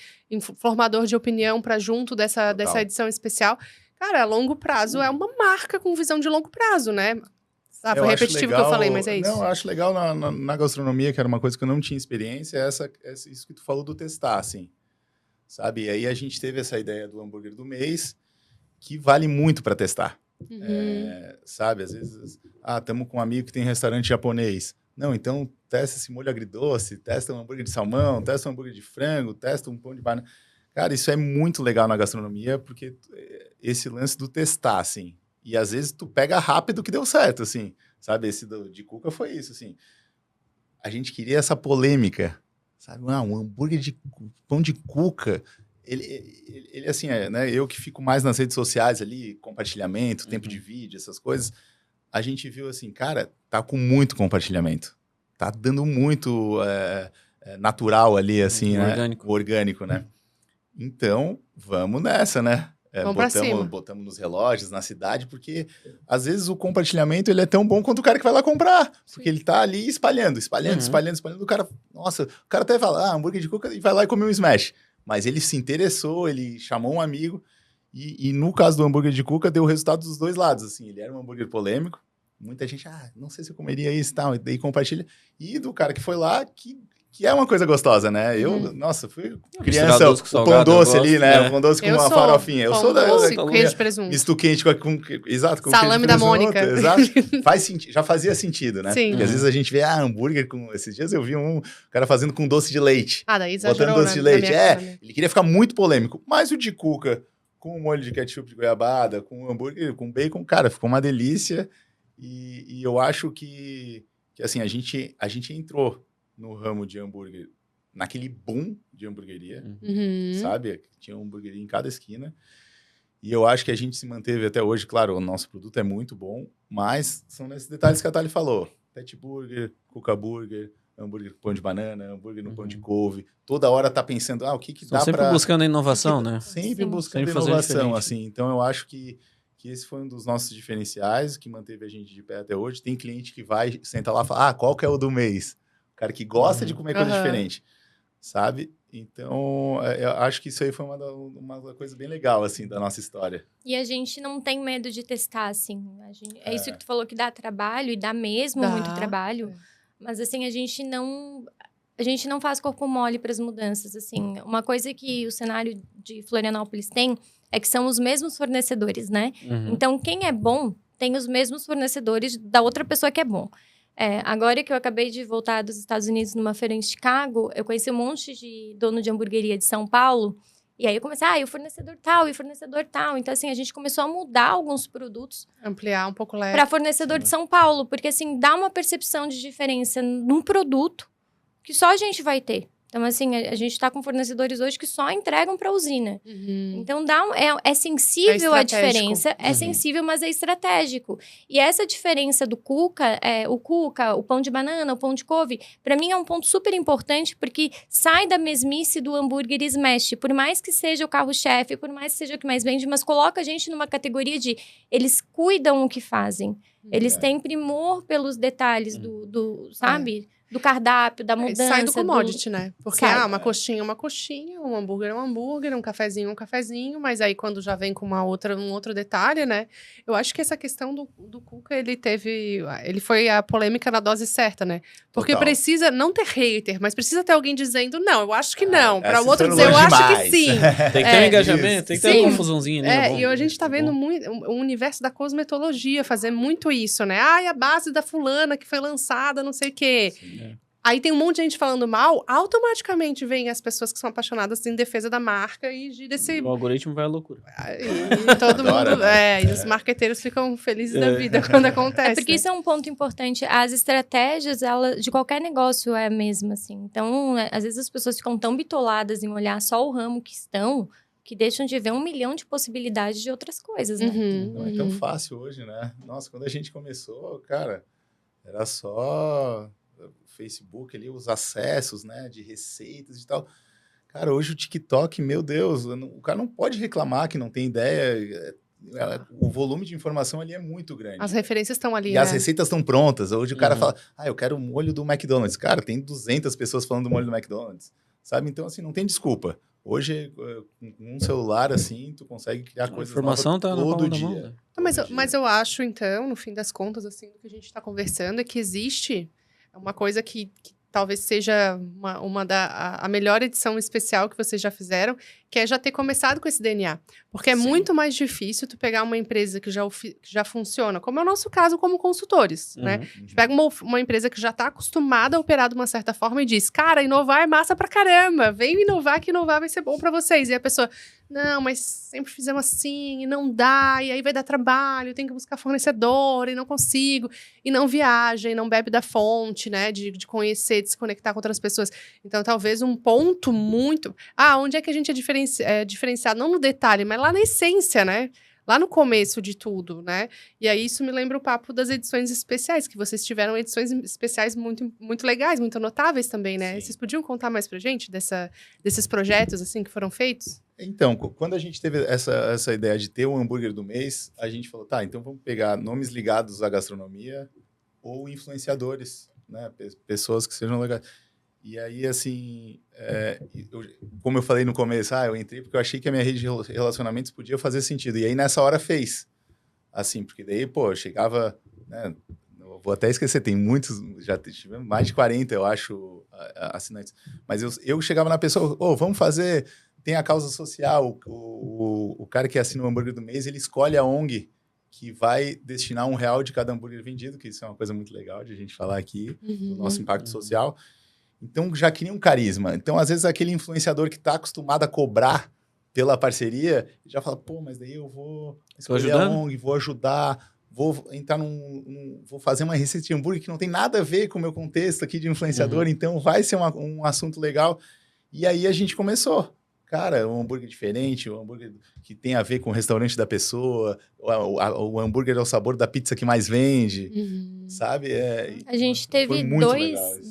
formador de opinião para junto dessa edição especial. Cara, a longo prazo é uma marca com visão de longo prazo, né? Ah, foi repetitivo o que eu falei, mas é isso. Não, eu acho legal na gastronomia, que era uma coisa que eu não tinha experiência, isso que tu falou do testar, assim, sabe? E aí a gente teve essa ideia do hambúrguer do mês, que vale muito para testar, sabe? Às vezes, estamos com um amigo que tem restaurante japonês. Não, então testa esse molho agridoce, testa um hambúrguer de salmão, testa um hambúrguer de frango, testa um pão de banana. Cara, isso é muito legal na gastronomia, porque esse lance do testar, assim. E às vezes tu pega rápido que deu certo, assim, sabe? Esse de cuca foi isso, assim. A gente queria essa polêmica, sabe? Um hambúrguer de pão de cuca. Ele assim, né? Eu que fico mais nas redes sociais ali, compartilhamento, tempo de vídeo, essas coisas. A gente viu assim, cara, tá com muito compartilhamento. Tá dando muito natural ali, assim, orgânico. Né? Orgânico, né? Então, vamos nessa, né? Botamos nos relógios, na cidade, porque às vezes o compartilhamento ele é tão bom quanto o cara que vai lá comprar. Porque ele tá ali espalhando. O cara, nossa, o cara até fala, hambúrguer de cuca, e vai lá e come um smash. Mas ele se interessou, ele chamou um amigo, e no caso do hambúrguer de cuca, deu o resultado dos dois lados, assim. Ele era um hambúrguer polêmico, muita gente, não sei se eu comeria isso e tal, e daí compartilha. E do cara que foi lá, que é uma coisa gostosa, né? Eu, nossa, fui criança, o pão doce ali, né? O pão doce com uma farofinha. Eu sou da... queijo de presunto. Misto quente exato, com salame da Mônica. Exato. Já fazia sentido, né? Sim. Porque às vezes a gente vê, hambúrguer com... Esses dias eu vi um cara fazendo com doce de leite. Daí exagerou, botando doce de leite. Ele queria ficar muito polêmico. Mas o de cuca, com o molho de ketchup de goiabada, com o hambúrguer, com bacon, cara, ficou uma delícia. E eu acho que assim, a gente entrou no ramo de hambúrguer, naquele boom de hamburgueria, sabe? Tinha hamburgueria em cada esquina. E eu acho que a gente se manteve até hoje. Claro, o nosso produto é muito bom, mas são nesses detalhes que a Thali falou. Pet burger, cuca burger, hambúrguer com pão de banana, hambúrguer no pão de couve. Toda hora tá pensando, o que dá pra... Sempre buscando a inovação, né? Sempre buscando inovação, assim. Então, eu acho que esse foi um dos nossos diferenciais, que manteve a gente de pé até hoje. Tem cliente que vai, senta lá e fala, qual que é o do mês? O cara que gosta de comer coisa diferente, sabe? Então, eu acho que isso aí foi uma coisa bem legal, assim, da nossa história. E a gente não tem medo de testar, assim. É isso que tu falou, que dá trabalho, e dá mesmo muito trabalho. Mas, assim, a gente não faz corpo mole para as mudanças, assim. Uma coisa que o cenário de Florianópolis tem é que são os mesmos fornecedores, né? Então, quem é bom tem os mesmos fornecedores da outra pessoa que é bom. Agora que eu acabei de voltar dos Estados Unidos numa feira em Chicago, eu conheci um monte de dono de hamburgueria de São Paulo. E aí eu comecei, e o fornecedor tal, e o fornecedor tal. Então, assim, a gente começou a mudar alguns produtos. Ampliar um pouco leve. Para fornecedor de São Paulo. Porque, assim, dá uma percepção de diferença num produto que só a gente vai ter. Então, assim, a gente está com fornecedores hoje que só entregam para a usina. Então, é sensível a diferença. É sensível, mas é estratégico. E essa diferença do cuca, o pão de banana, o pão de couve, para mim é um ponto super importante, porque sai da mesmice do hambúrguer smash. Por mais que seja o carro-chefe, por mais que seja o que mais vende, mas coloca a gente numa categoria de... Eles cuidam o que fazem. Eles têm primor pelos detalhes sabe? Do cardápio, da mudança. Sai do commodity, né? Porque, uma coxinha é uma coxinha, um hambúrguer é um hambúrguer, um cafezinho é um cafezinho, mas aí quando já vem com um outro detalhe, né? Eu acho que essa questão do cuca, ele foi a polêmica na dose certa, né? Porque Total. Precisa não ter hater, mas precisa ter alguém dizendo, não, eu acho que não. Para o outro dizer, eu acho que sim. Tem que ter um engajamento, tem que ter uma confusãozinha. Né? E a gente tá vendo muito o universo da cosmetologia fazer muito isso, né? A base da fulana que foi lançada, não sei o quê. Aí tem um monte de gente falando mal, automaticamente vem as pessoas que são apaixonadas em defesa da marca e gira esse... O algoritmo vai à loucura. E todo Adora, mundo... né? E os marqueteiros ficam felizes da vida quando acontece. Porque isso é um ponto importante. As estratégias, de qualquer negócio é a mesma, assim. Então, às vezes as pessoas ficam tão bitoladas em olhar só o ramo que estão, que deixam de ver 1 milhão de possibilidades de outras coisas, né? Não é tão fácil hoje, né? Nossa, quando a gente começou, cara, era só Facebook ali, os acessos, né, de receitas e tal. Cara, hoje o TikTok, meu Deus, o cara não pode reclamar que não tem ideia. O volume de informação ali é muito grande. As referências estão ali, E né? as receitas estão prontas. Hoje o cara fala, eu quero o molho do McDonald's. Cara, tem 200 pessoas falando do molho do McDonald's, sabe? Então, assim, não tem desculpa. Hoje, com um celular, assim, tu consegue criar coisas informação novas tá na todo palma da dia. mão, né? Mas eu acho, então, no fim das contas, assim, do que a gente está conversando, é que existe uma coisa que talvez seja a melhor edição especial que vocês já fizeram, que é já ter começado com esse DNA. Porque é muito mais difícil tu pegar uma empresa que já funciona, como é o nosso caso como consultores, né? A gente pega uma empresa que já está acostumada a operar de uma certa forma e diz, cara, inovar é massa pra caramba, vem inovar que inovar vai ser bom pra vocês. E a pessoa, não, mas sempre fizemos assim, e não dá, e aí vai dar trabalho, tem que buscar fornecedor, e não consigo, e não viaja, e não bebe da fonte, né, de conhecer, de se conectar com outras pessoas. Então, talvez um ponto muito... onde é que a gente é diferenciado? Não no detalhe, mas lá na essência, né? Lá no começo de tudo, né? E aí isso me lembra o papo das edições especiais, que vocês tiveram edições especiais muito, muito legais, muito notáveis também, né? Sim. Vocês podiam contar mais pra gente desses projetos, assim, que foram feitos? Então, quando a gente teve essa ideia de ter o hambúrguer do mês, a gente falou, tá, então vamos pegar nomes ligados à gastronomia ou influenciadores, né? Pessoas que sejam legais. E aí, assim, como eu falei no começo, eu entrei porque eu achei que a minha rede de relacionamentos podia fazer sentido. E aí, nessa hora, fez. Assim, porque daí, chegava, né? Vou até esquecer, tem muitos, já tivemos mais de 40, eu acho, assinantes. Mas eu chegava na pessoa, vamos fazer, tem a causa social, o cara que assina o hambúrguer do mês, ele escolhe a ONG que vai destinar R$1 de cada hambúrguer vendido, que isso é uma coisa muito legal de a gente falar aqui, do nosso impacto social. Então, já cria um carisma. Então, às vezes, aquele influenciador que está acostumado a cobrar pela parceria, já fala, mas daí eu vou escolher a ONG, vou ajudar, vou entrar vou fazer uma receita de hambúrguer que não tem nada a ver com o meu contexto aqui de influenciador, então vai ser um assunto legal. E aí a gente começou. Cara, um hambúrguer diferente, um hambúrguer que tem a ver com o restaurante da pessoa, o hambúrguer é o sabor da pizza que mais vende, sabe? A gente teve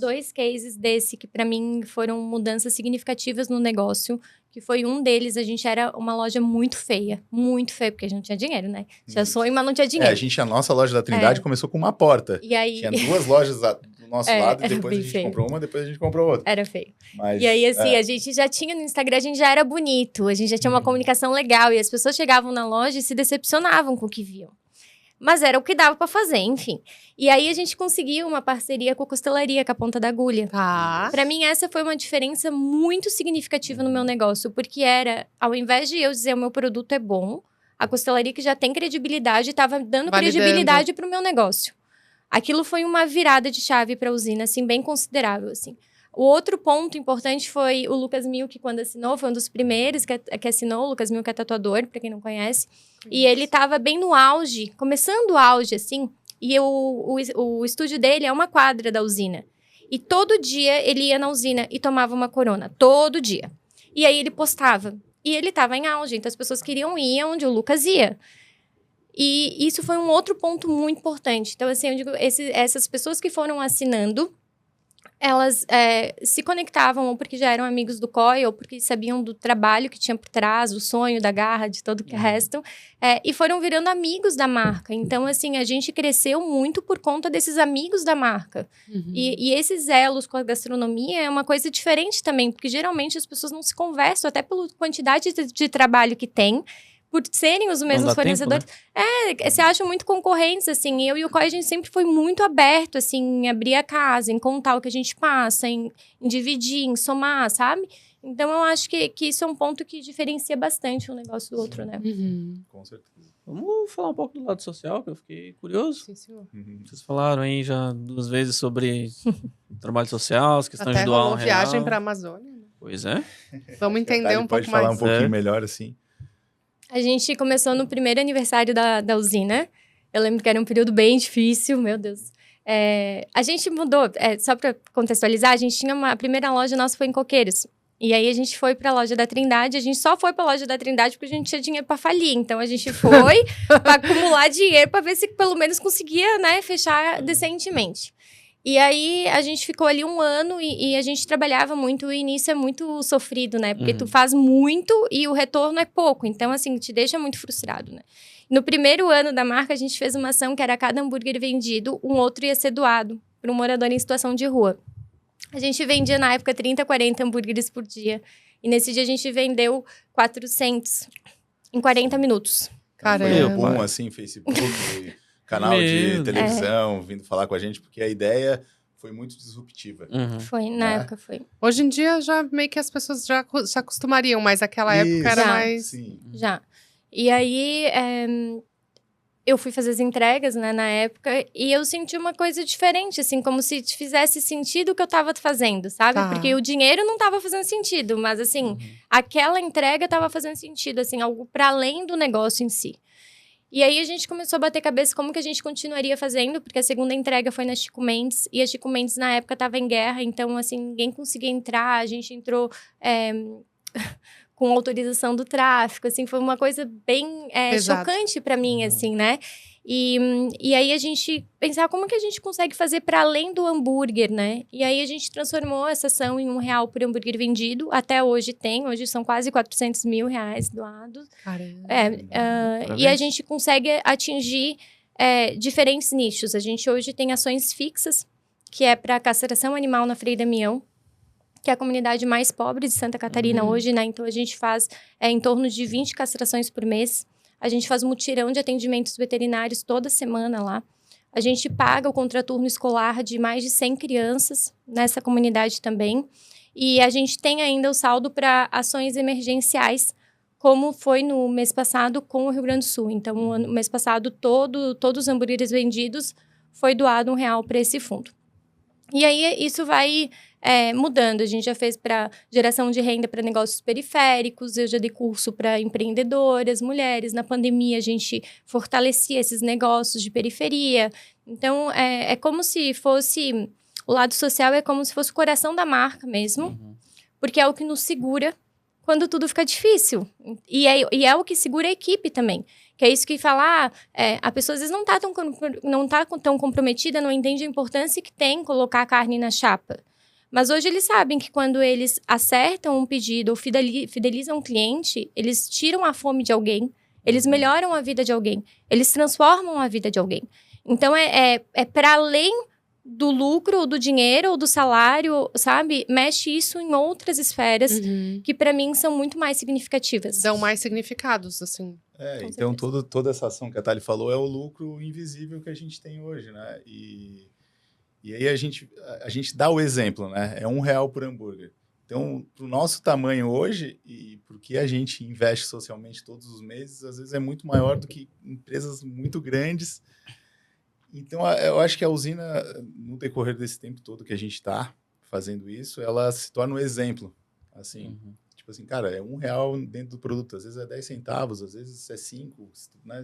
dois cases desse que, para mim, foram mudanças significativas no negócio, que foi um deles, a gente era uma loja muito feia, porque a gente não tinha dinheiro, né? Tinha sonho, mas não tinha dinheiro. A nossa loja da Trindade começou com uma porta. E aí... Tinha 2 lojas do nosso lado, e depois a gente comprou uma, depois a gente comprou outra. Era feio. E aí, assim, a gente já tinha no Instagram, a gente já era bonito, a gente já tinha uma comunicação legal, e as pessoas chegavam na loja e se decepcionavam com o que viam. Mas era o que dava pra fazer, enfim. E aí, a gente conseguiu uma parceria com a costelaria, com a Ponta da Agulha. Pra mim, essa foi uma diferença muito significativa no meu negócio, porque era, ao invés de eu dizer o meu produto é bom, a costelaria que já tem credibilidade estava dando credibilidade pro meu negócio. Aquilo foi uma virada de chave para a usina, assim, bem considerável, assim. O outro ponto importante foi o Lucas Milk, quando assinou, foi um dos primeiros que assinou. O Lucas Milk é tatuador, para quem não conhece. E ele estava bem no auge, começando o auge, assim. E o estúdio dele é uma quadra da usina. E todo dia ele ia na usina e tomava uma Corona, todo dia. E aí ele postava. E ele estava em auge, então as pessoas queriam ir onde o Lucas ia. E isso foi um outro ponto muito importante. Então, assim, eu digo, essas pessoas que foram assinando, elas se conectavam ou porque já eram amigos do COI, ou porque sabiam do trabalho que tinha por trás, o sonho, da garra, de todo o que restam, e foram virando amigos da marca. Então, assim, a gente cresceu muito por conta desses amigos da marca. E esses elos com a gastronomia é uma coisa diferente também, porque geralmente as pessoas não se conversam, até pela quantidade de trabalho que tem, por serem os mesmos fornecedores. Tempo, né? Se acham muito concorrentes, assim. Eu e o COI, a gente sempre foi muito aberto, assim, em abrir a casa, em contar o que a gente passa, em dividir, em somar, sabe? Então, eu acho que isso é um ponto que diferencia bastante um negócio do outro, né? Com certeza. Vamos falar um pouco do lado social, que eu fiquei curioso. Sim, senhor. Vocês falaram aí já 2 vezes sobre trabalho social, as questões Até de doar rolou um viagem real. para a Amazônia. Né? Pois é. Vamos entender um pode pouco falar mais. um pouquinho É. melhor, assim. A gente começou no primeiro aniversário da usina. Eu lembro que era um período bem difícil, meu Deus. A gente mudou, só para contextualizar, a gente tinha a primeira loja nossa foi em Coqueiros. E aí a gente foi para a loja da Trindade, a gente só foi para a loja da Trindade porque a gente tinha dinheiro para falir. Então a gente foi para acumular dinheiro para ver se pelo menos conseguia, né, fechar decentemente. E aí a gente ficou ali 1 ano e a gente trabalhava muito. O início é muito sofrido, né? Porque tu faz muito e o retorno é pouco. Então, assim, te deixa muito frustrado, né? No primeiro ano da marca, a gente fez uma ação que era cada hambúrguer vendido, um outro ia ser doado para um morador em situação de rua. A gente vendia, na época, 30, 40 hambúrgueres por dia. E nesse dia a gente vendeu 400 em 40 minutos. Foi um Caramba. boom, assim, Facebook, canal de televisão, vindo falar com a gente, porque a ideia foi muito disruptiva. Foi, na época foi. Hoje em dia, já meio que as pessoas já se acostumariam, mas naquela época era Já. mais... Sim. Já. E aí, eu fui fazer as entregas, né, na época, e eu senti uma coisa diferente, assim, como se fizesse sentido o que eu tava fazendo, sabe? Tá. Porque o dinheiro não tava fazendo sentido, mas, assim, aquela entrega tava fazendo sentido, assim, algo para além do negócio em si. E aí, a gente começou a bater cabeça como que a gente continuaria fazendo, porque a segunda entrega foi na Chico Mendes, e a Chico Mendes, na época, tava em guerra, então, assim, ninguém conseguia entrar, a gente entrou... com autorização do tráfico, assim, foi uma coisa bem Exato. chocante para mim, assim, né? E aí a gente pensava como que a gente consegue fazer para além do hambúrguer, né? E aí a gente transformou essa ação em R$1 por hambúrguer vendido. Até hoje hoje são quase 400 mil reais doados. Caramba. E a gente consegue atingir diferentes nichos. A gente hoje tem ações fixas, que é para castração animal na Frei Damião, que é a comunidade mais pobre de Santa Catarina hoje, né? Então, a gente faz em torno de 20 castrações por mês. A gente faz mutirão de atendimentos veterinários toda semana lá. A gente paga o contraturno escolar de mais de 100 crianças nessa comunidade também. E a gente tem ainda o saldo para ações emergenciais, como foi no mês passado com o Rio Grande do Sul. Então, no mês passado, todos os hambúrgueres vendidos foi doado R$1 para esse fundo. E aí, isso vai mudando. A gente já fez para geração de renda para negócios periféricos, eu já dei curso para empreendedoras, mulheres. Na pandemia, a gente fortalecia esses negócios de periferia. Então, é como se fosse... O lado social é como se fosse o coração da marca mesmo, porque é o que nos segura quando tudo fica difícil. E é o que segura a equipe também. Que é isso que fala, a pessoa às vezes não tá tão comprometida, não entende a importância que tem colocar a carne na chapa. Mas hoje eles sabem que quando eles acertam um pedido ou fidelizam um cliente, eles tiram a fome de alguém, eles melhoram a vida de alguém, eles transformam a vida de alguém. Então, é para além do lucro, ou do dinheiro, ou do salário, sabe? Mexe isso em outras esferas que, para mim, são muito mais significativas. Dão mais significados, assim. Então, toda essa ação que a Thali falou é o lucro invisível que a gente tem hoje, né? E aí a gente dá o exemplo, né? É R$1 por hambúrguer. Então, para o nosso tamanho hoje, e porque a gente investe socialmente todos os meses, às vezes é muito maior do que empresas muito grandes. Então, eu acho que a usina, no decorrer desse tempo todo que a gente está fazendo isso, ela se torna um exemplo. Assim, tipo assim, cara, é R$1 dentro do produto, às vezes é 10 centavos, às vezes é 5. Né?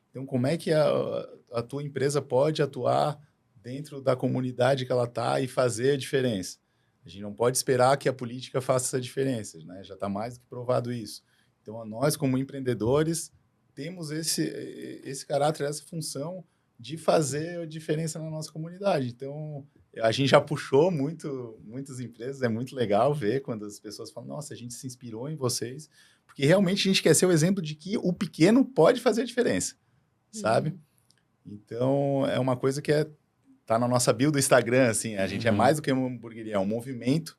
Então, como é que a tua empresa pode atuar dentro da comunidade que ela está e fazer a diferença? A gente não pode esperar que a política faça essa diferença, né? Já está mais do que provado isso. Então, nós, como empreendedores, temos esse caráter, essa função de fazer a diferença na nossa comunidade. Então, a gente já puxou muitas empresas, é muito legal ver quando as pessoas falam, nossa, a gente se inspirou em vocês, porque realmente a gente quer ser o exemplo de que o pequeno pode fazer a diferença, sabe? Então, é uma coisa que tá na nossa bio do Instagram, assim, a gente é mais do que uma hamburgueria, é um movimento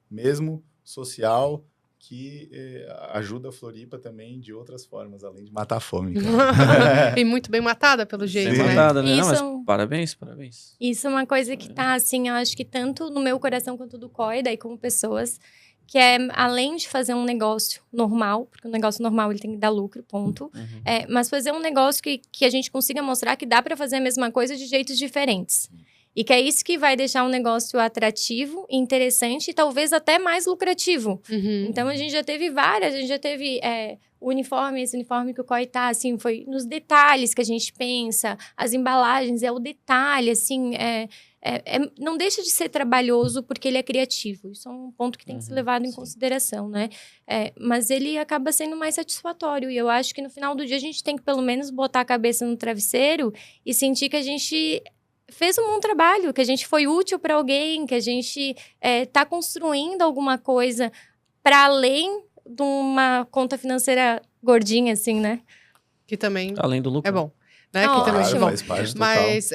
mesmo social que ajuda a Floripa também de outras formas, além de matar a fome. E muito bem matada, pelo jeito, Bem né? matada, né? Não, Isso- mas parabéns. Isso é uma coisa que tá, assim, eu acho que tanto no meu coração quanto do COI, daí como pessoas, que é além de fazer um negócio normal, porque o negócio normal ele tem que dar lucro, ponto. Mas fazer um negócio que a gente consiga mostrar que dá para fazer a mesma coisa de jeitos diferentes. E que é isso que vai deixar um negócio atrativo, interessante e talvez até mais lucrativo. Então, a gente já teve várias, a gente já teve esse uniforme que o COI tá, assim, foi nos detalhes que a gente pensa, as embalagens, é o detalhe, assim, não deixa de ser trabalhoso porque ele é criativo. Isso é um ponto que tem que ser levado em consideração, né? Mas ele acaba sendo mais satisfatório. E eu acho que no final do dia a gente tem que pelo menos botar a cabeça no travesseiro e sentir que a gente fez um bom trabalho, que a gente foi útil para alguém, que a gente está construindo alguma coisa para além de uma conta financeira gordinha, assim, né? Que também Além do lucro. é bom. Né? Não, Que também ótimo. é bom. Faz parte total. Mas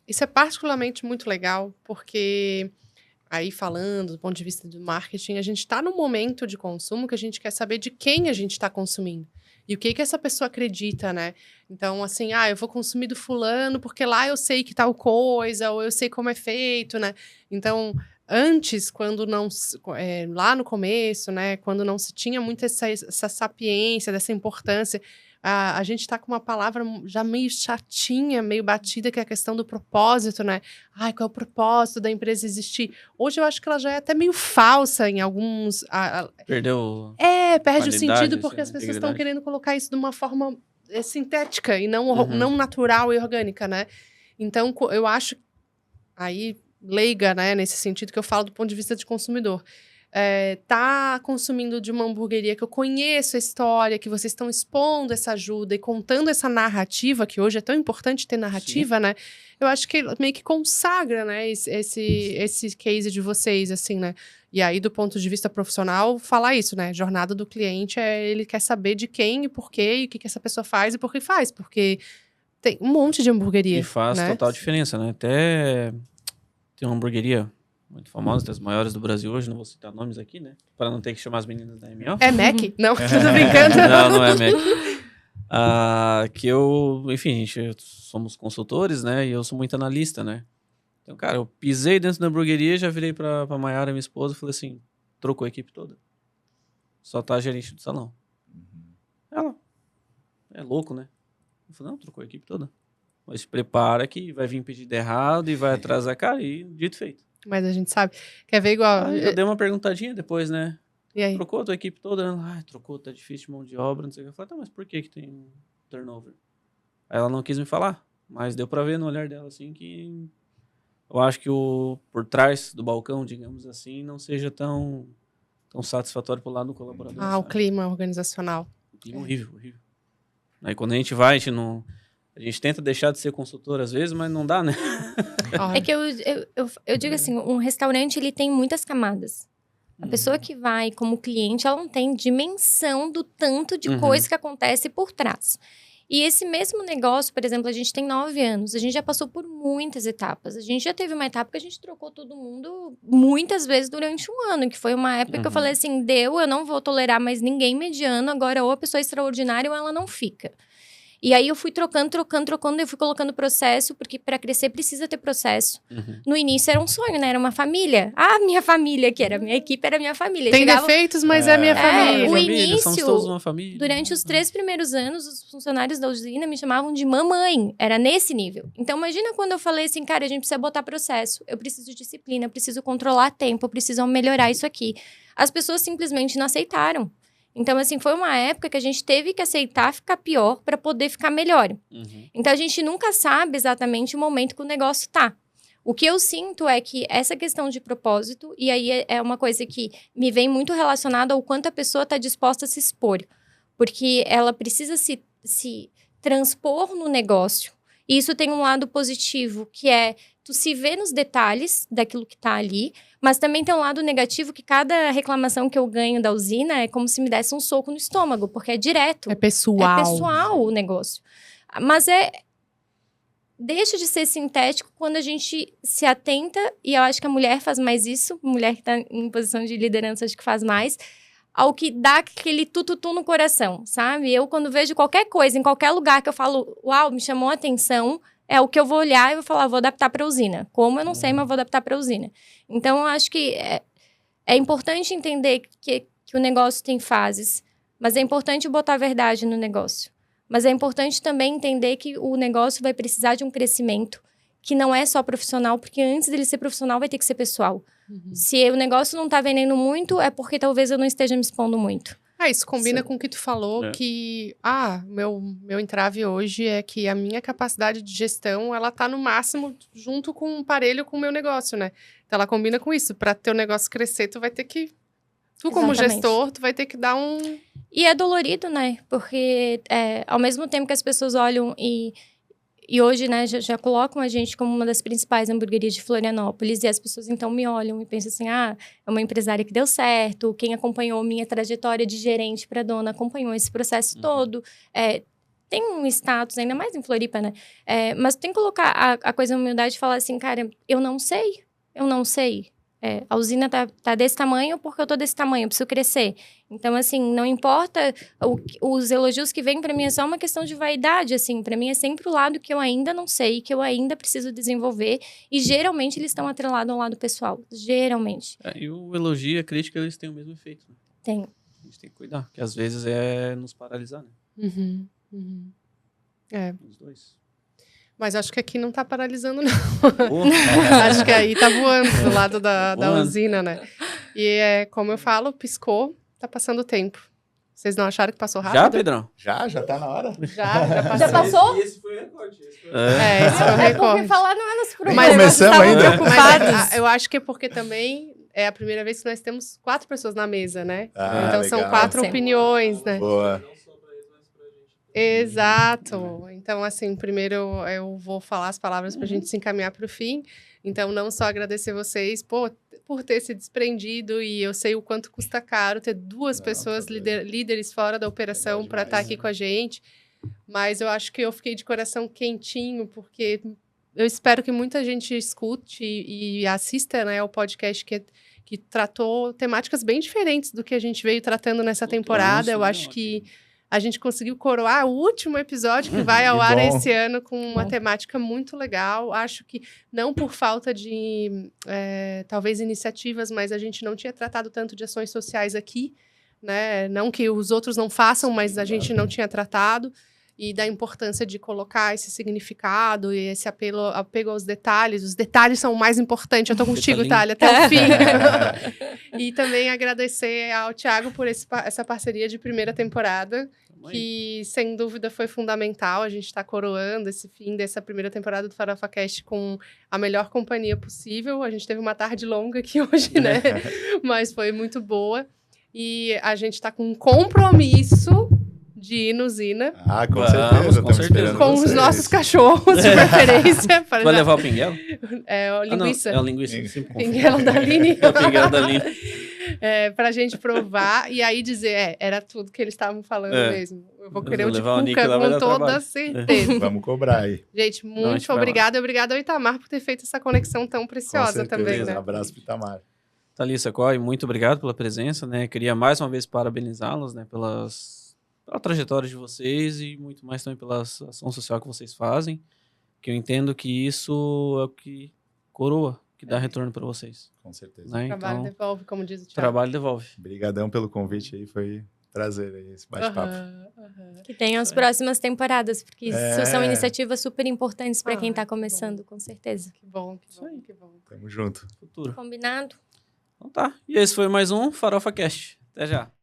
isso é particularmente muito legal, porque aí falando do ponto de vista do marketing, a gente está num momento de consumo que a gente quer saber de quem a gente está consumindo. E o que essa pessoa acredita, né? Então, assim, eu vou consumir do fulano porque lá eu sei que tal coisa, ou eu sei como é feito, né? Então, antes, quando não... lá no começo, né? Quando não se tinha muito essa sapiência, dessa importância... A gente está com uma palavra já meio chatinha, meio batida, que é a questão do propósito, né? Qual é o propósito da empresa existir? Hoje eu acho que ela já é até meio falsa em alguns... Perdeu. Perde o qualidade, sentido porque assim, as pessoas estão integridade. querendo colocar isso de uma forma sintética e não natural e orgânica, né? Então, eu acho... Aí, leiga, né? Nesse sentido que eu falo do ponto de vista de consumidor. Tá consumindo de uma hamburgueria que eu conheço a história, que vocês estão expondo essa ajuda e contando essa narrativa, que hoje é tão importante ter narrativa, né? Eu acho que meio que consagra, né, esse case de vocês, assim, né? E aí, do ponto de vista profissional, falar isso, né? Jornada do cliente ele quer saber de quem e por quê, e o que essa pessoa faz e por que faz, porque tem um monte de hamburgueria, E faz né? total diferença, né? Até tem uma hamburgueria muito famosa, das maiores do Brasil hoje, não vou citar nomes aqui, né? Para não ter que chamar as meninas da MO. É Mac? Não, tô brincando. Não é Mac. Que enfim, somos consultores, né? E eu sou muito analista, né? Então, cara, eu pisei dentro da hamburgueria, já virei pra Mayara, minha esposa, e falei assim, trocou a equipe toda. Só tá a gerente do salão. Ela, é louco, né? Eu falei, não, trocou a equipe toda. Mas se prepara que vai vir pedido errado e vai atrasar, cara, e dito e feito. Mas a gente sabe. Quer ver igual... Aí eu dei uma perguntadinha depois, né? E aí? Trocou a tua equipe toda? Ela, trocou, tá difícil de mão de obra, não sei o que. Eu falei, tá, mas por que tem turnover? Aí ela não quis me falar, mas deu pra ver no olhar dela, assim, que eu acho que por trás do balcão, digamos assim, não seja tão satisfatório pro lado do colaborador. O clima organizacional. O clima horrível. Aí quando a gente vai, a gente tenta deixar de ser consultor às vezes, mas não dá, né? É que eu digo assim, um restaurante, ele tem muitas camadas. A pessoa que vai como cliente, ela não tem dimensão do tanto de coisa que acontece por trás. E esse mesmo negócio, por exemplo, a gente tem 9 anos, a gente já passou por muitas etapas. A gente já teve uma etapa que a gente trocou todo mundo muitas vezes durante um ano, que foi uma época que eu falei assim, eu não vou tolerar mais ninguém mediano, agora ou a pessoa é extraordinária ou ela não fica. E aí eu fui trocando, eu fui colocando processo, porque para crescer precisa ter processo. No início era um sonho, né? Era uma família. Minha família, que era minha equipe, era minha família. Tem defeitos, mas é minha família. O início, somos todos início, uma família. durante os 3 primeiros anos, os funcionários da usina me chamavam de mamãe. Era nesse nível. Então, imagina quando eu falei assim, cara, a gente precisa botar processo. Eu preciso de disciplina, eu preciso controlar tempo, eu preciso melhorar isso aqui. As pessoas simplesmente não aceitaram. Então, assim, foi uma época que a gente teve que aceitar ficar pior para poder ficar melhor. Então, a gente nunca sabe exatamente o momento que o negócio tá. O que eu sinto é que essa questão de propósito, e aí é uma coisa que me vem muito relacionada ao quanto a pessoa está disposta a se expor. Porque ela precisa se transpor no negócio. E isso tem um lado positivo, que é tu se vê nos detalhes daquilo que tá ali, mas também tem um lado negativo, que cada reclamação que eu ganho da usina é como se me desse um soco no estômago, porque é direto. É pessoal. É pessoal o negócio. Mas deixa de ser sintético quando a gente se atenta, e eu acho que a mulher faz mais isso, mulher que tá em posição de liderança acho que faz mais, ao que dá aquele tututu no coração, sabe? Eu, quando vejo qualquer coisa, em qualquer lugar que eu falo, uau, me chamou a atenção, é o que eu vou olhar e vou falar, vou adaptar para a usina. Como, eu não sei, mas vou adaptar para a usina. Então, eu acho que é importante entender que o negócio tem fases, mas é importante botar a verdade no negócio. Mas é importante também entender que o negócio vai precisar de um crescimento que não é só profissional, porque antes dele ser profissional vai ter que ser pessoal. Se o negócio não tá vendendo muito, é porque talvez eu não esteja me expondo muito. Isso combina com o que tu falou, que meu entrave hoje é que a minha capacidade de gestão, ela tá no máximo junto com um parelho com o meu negócio, né? Então ela combina com isso. Para teu negócio crescer, tu vai ter que... Tu, como gestor, tu vai ter que dar um... E é dolorido, né? Porque ao mesmo tempo que as pessoas olham e hoje, né, já colocam a gente como uma das principais hamburguerias de Florianópolis, e as pessoas então me olham e pensam assim, é uma empresária que deu certo, quem acompanhou minha trajetória de gerente para dona, acompanhou esse processo todo, tem um status, ainda mais em Floripa, né? Mas tem que colocar a coisa na humildade e falar assim, cara, eu não sei. A usina tá desse tamanho porque eu tô desse tamanho, eu preciso crescer. Então, assim, não importa os elogios que vêm pra mim, é só uma questão de vaidade, assim. Pra mim é sempre o lado que eu ainda não sei, que eu ainda preciso desenvolver. E geralmente eles estão atrelados ao lado pessoal. Geralmente. E o elogio e a crítica, eles têm o mesmo efeito. Né? Tem. A gente tem que cuidar, porque às vezes é nos paralisar, né? Os dois. Mas acho que aqui não tá paralisando, não. Acho que aí tá voando do lado da usina, né? E como eu falo, piscou, tá passando o tempo. Vocês não acharam que passou rápido? Já, Pedrão? Já tá na hora. Já passou. Já passou? Esse foi o recorde. Esse foi o recorde. Porque falar não é nos problemas. Mas começamos ainda. Mas eu acho que é porque também é a primeira vez que nós temos 4 pessoas na mesa, né? Então são legal. 4 opiniões, né? Boa. Não só pra eles, mas pra gente. Exato. Então, assim, primeiro eu vou falar as palavras para a gente se encaminhar para o fim. Então, não só agradecer vocês por ter se desprendido, e eu sei o quanto custa caro ter 2 pessoas líderes fora da operação para estar aqui com a gente, mas eu acho que eu fiquei de coração quentinho, porque eu espero que muita gente escute e assista, né, ao podcast que tratou temáticas bem diferentes do que a gente veio tratando nessa temporada. Eu acho que a gente conseguiu coroar o último episódio que vai ao ar esse ano com uma temática muito legal. Acho que não por falta de, talvez, iniciativas, mas a gente não tinha tratado tanto de ações sociais aqui, né? Não que os outros não façam, mas a gente não tinha tratado. E da importância de colocar esse significado e esse apego aos detalhes. Os detalhes são o mais importante. Eu tô contigo, Thalia, até o fim. E também agradecer ao Thiago por essa parceria de primeira temporada, que, sem dúvida, foi fundamental. A gente está coroando esse fim dessa primeira temporada do Farofa Cast com a melhor companhia possível. A gente teve uma tarde longa aqui hoje, né? Mas foi muito boa. E a gente está com um compromisso de ir no Usina. Com certeza. Com os nossos cachorros, de preferência. Vai levar o pinguelo? O linguiça. É o linguiça. Pinguelo da Aline. É o pinguelo da Aline. Pra gente provar e aí dizer, era tudo que eles estavam falando mesmo. Eu vou querer o de levar o Nick Cuca lá, vai com dar toda trabalho. certeza. Vamos cobrar aí. Gente, muito obrigada. Obrigada ao Itamar por ter feito essa conexão tão preciosa também, né? Um abraço pro Itamar. Thalissa Coy, muito obrigado pela presença, né? Queria mais uma vez parabenizá-los, né? Pela trajetória de vocês e muito mais também pela ação social que vocês fazem, que eu entendo que isso é o que coroa, que dá retorno para vocês. Com certeza. O Né? trabalho Então, devolve, como diz o Thiago. trabalho devolve. Obrigadão pelo convite aí, foi prazer aí, esse bate-papo. Que tenham as próximas temporadas, porque isso são iniciativas super importantes para quem está começando, com certeza. Que bom, que bom. Tamo junto. Futuro. Combinado? Então tá. E esse foi mais um Farofa Cast. Até já.